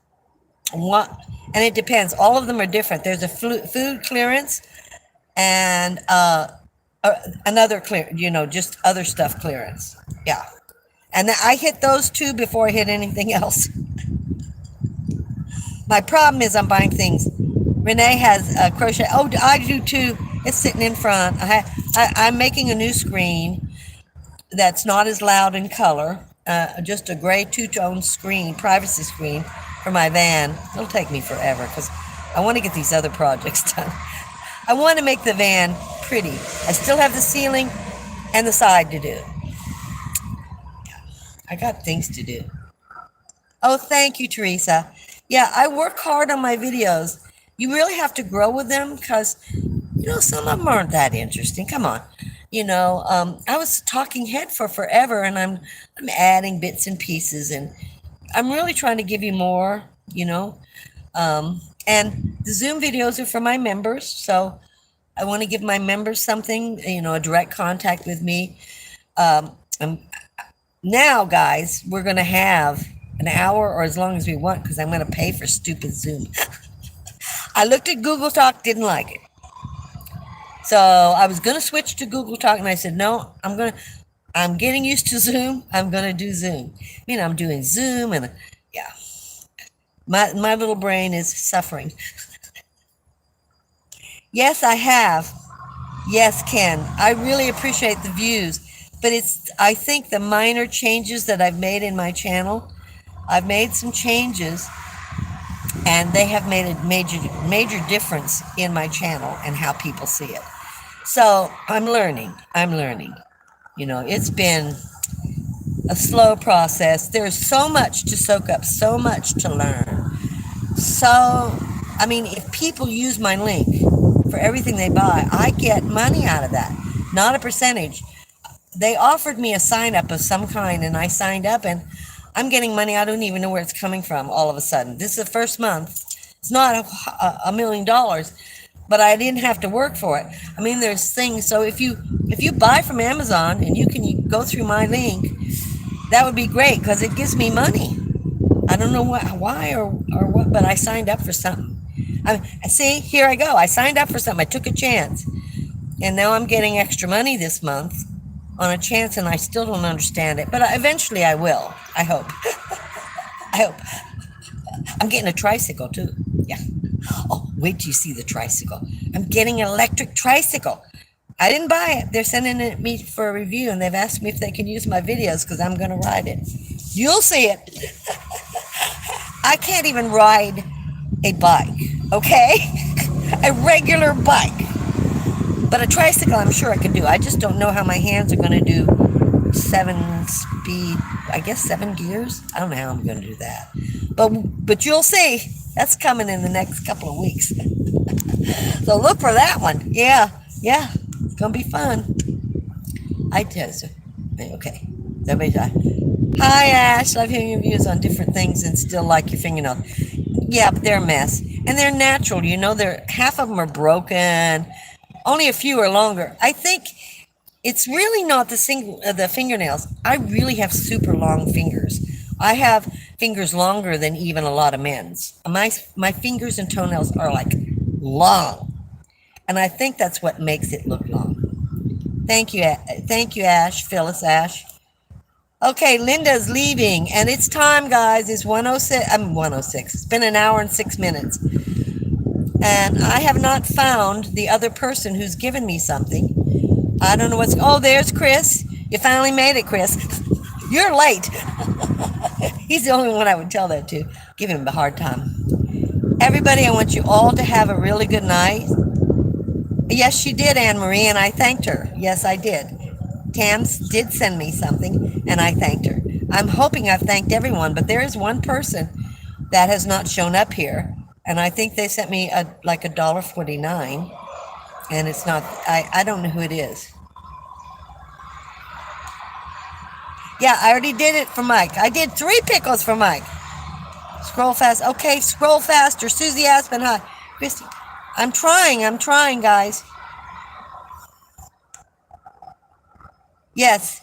One, and it depends. All of them are different. There's a food clearance and another clear, you know, just other stuff clearance. Yeah. And I hit those two before I hit anything else. My problem is I'm buying things. Renee has a crochet. Oh, I do too. It's sitting in front. I'm making a new screen that's not as loud in color. Just a gray two-tone screen, privacy screen for my van. It'll take me forever because I want to get these other projects done. I want to make the van pretty. I still have the ceiling and the side to do. I got things to do. Oh, thank you, Teresa. Yeah, I work hard on my videos. You really have to grow with them because, you know, some of them aren't that interesting. Come on. You know, I was talking head for forever, and I'm adding bits and pieces, and I'm really trying to give you more, you know. And the Zoom videos are for my members, so I want to give my members something, you know, a direct contact with me. Now, guys, we're going to have an hour or as long as we want because I'm going to pay for stupid Zoom. I looked at Google Talk, didn't like it. So I was going to switch to Google Talk, and I said, no, I'm getting used to Zoom. I'm going to do Zoom. I mean, I'm doing Zoom, and yeah, my little brain is suffering. Yes, I have. Yes, Ken. I really appreciate the views, but I think the minor changes that I've made in my channel, I've made some changes, and they have made a major difference in my channel and how people see it. So I'm learning. You know, it's been a slow process. There's so much to soak up, so much to learn. So, I mean, if people use my link for everything they buy, I get money out of that, not a percentage. They offered me a sign up of some kind, and I signed up, and I'm getting money. I don't even know where it's coming from all of a sudden. This is the first month. It's not $1 million, but I didn't have to work for it. I mean, there's things. So if you buy from Amazon and you can go through my link, that would be great because it gives me money. I don't know why or what, but I signed up for something. See, here I go. I signed up for something. I took a chance, and now I'm getting extra money this month on a chance, and I still don't understand it. But eventually I will. I hope. I hope. I'm getting a tricycle too. Yeah. Oh, wait till you see the tricycle. I'm getting an electric tricycle. I didn't buy it. They're sending it me for a review, and they've asked me if they can use my videos because I'm going to ride it. You'll see it. I can't even ride a bike, okay? A regular bike. But a tricycle, I'm sure I can do. I just don't know how my hands are going to do 7-speed, I guess 7 gears. I don't know how I'm going to do that. But you'll see. That's coming in the next couple of weeks. So look for that one. Yeah. It's going to be fun. I tell you. Okay. Everybody die. Hi, Ash. Love hearing your views on different things and still like your fingernails. Yeah, but they're a mess. And they're natural. You know, half of them are broken. Only a few are longer. I think it's really not the fingernails. I really have super long fingers. I have fingers longer than even a lot of men's. My fingers and toenails are like long. And I think that's what makes it look long. Thank you, Ash, Phyllis Ash. Okay, Linda's leaving, and it's time, guys. It's 1:06. I'm 1:06. It's been an hour and 6 minutes. And I have not found the other person who's given me something. I don't know what's... Oh, there's Chris. You finally made it, Chris. You're late. He's the only one I would tell that to. Give him a hard time. Everybody, I want you all to have a really good night. Yes, she did, Anne-Marie, and I thanked her. Yes, I did. Tams did send me something, and I thanked her. I'm hoping I've thanked everyone, but there is one person that has not shown up here, and I think they sent me like $1.49, and it's not... I don't know who it is. Yeah, I already did it for Mike. I did 3 pickles for Mike. Scroll fast. Okay, scroll faster. Susie Aspen, hi. Christy, I'm trying, guys. Yes,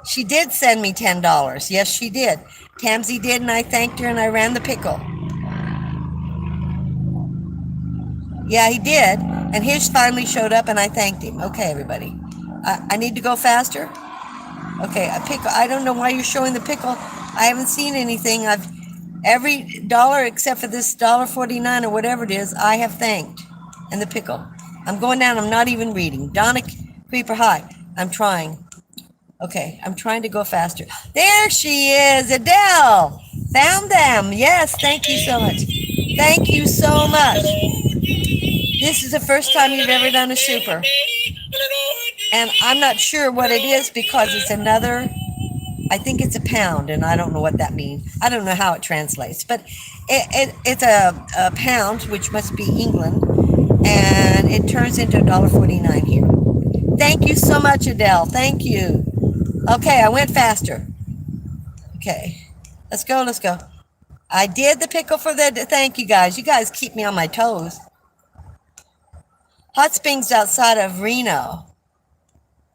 she did send me $10. Yes, she did. Tamsy did, and I thanked her, and I ran the pickle. Yeah, he did, and his finally showed up, and I thanked him. Okay, everybody. I need to go faster? Okay, a pickle. I don't know why you're showing the pickle. I haven't seen anything. Every dollar except for this $1.49 or whatever it is, I have thanked. And the pickle. I'm going down. I'm not even reading. Donna Creeper, hi. I'm trying. Okay, I'm trying to go faster. There she is, Adele. Found them. Yes, thank you so much. Thank you so much. This is the first time you've ever done a super. And I'm not sure what it is because it's another, I think it's a pound, and I don't know what that means. I don't know how it translates, but it's a pound, which must be England, and it turns into $1.49 here. Thank you so much, Adele. Thank you. Okay, I went faster. Okay, let's go. I did the pickle for thank you guys. You guys keep me on my toes. Hot Springs outside of Reno.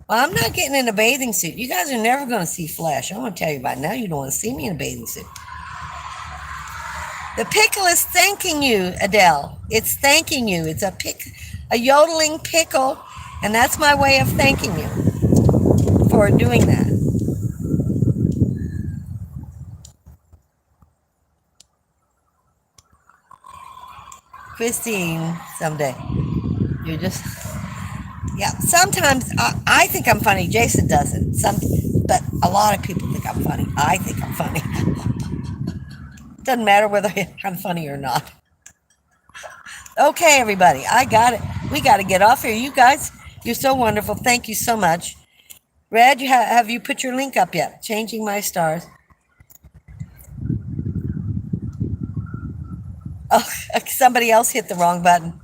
Well, I'm not getting in a bathing suit. You guys are never going to see flesh. I want to tell you by now, you don't want to see me in a bathing suit. The pickle is thanking you, Adele. It's thanking you. It's a yodeling pickle, and that's my way of thanking you for doing that. Christine, someday. You're just... Yeah, sometimes I think I'm funny. Jason doesn't. But a lot of people think I'm funny. I think I'm funny. Doesn't matter whether I'm funny or not. Okay, everybody, I got it. We got to get off here. You guys, you're so wonderful. Thank you so much. Red, have you put your link up yet? Changing my stars. Oh, somebody else hit the wrong button.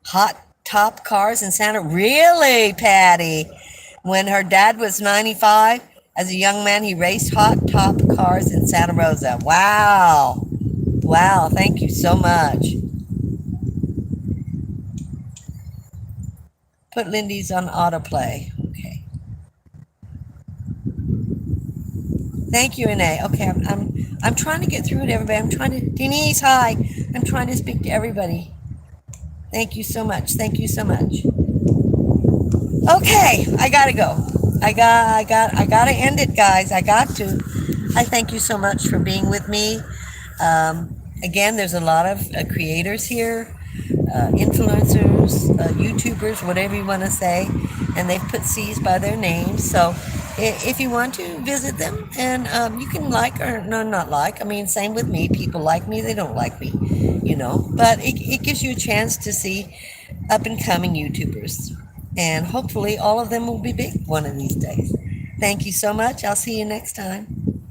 Hot top cars in Santa... Really, Patty? When her dad was 95, as a young man, he raced hot top cars in Santa Rosa. Wow. Wow, thank you so much. Put Lindy's on autoplay. Okay. Thank you, Renee. Okay, I'm trying to get through it, everybody. Denise, hi. I'm trying to speak to everybody. Thank you so much. Thank you so much. Okay, I gotta go. I gotta end it, guys. I got to. I thank you so much for being with me. Again, there's a lot of creators here. influencers, YouTubers, whatever you want to say, and they've put C's by their names. So if you want to visit them, and you can like or no, not like. I mean, same with me. People like me, they don't like me, But it gives you a chance to see up and coming YouTubers, and hopefully all of them will be big one of these days. Thank you so much. I'll see you next time.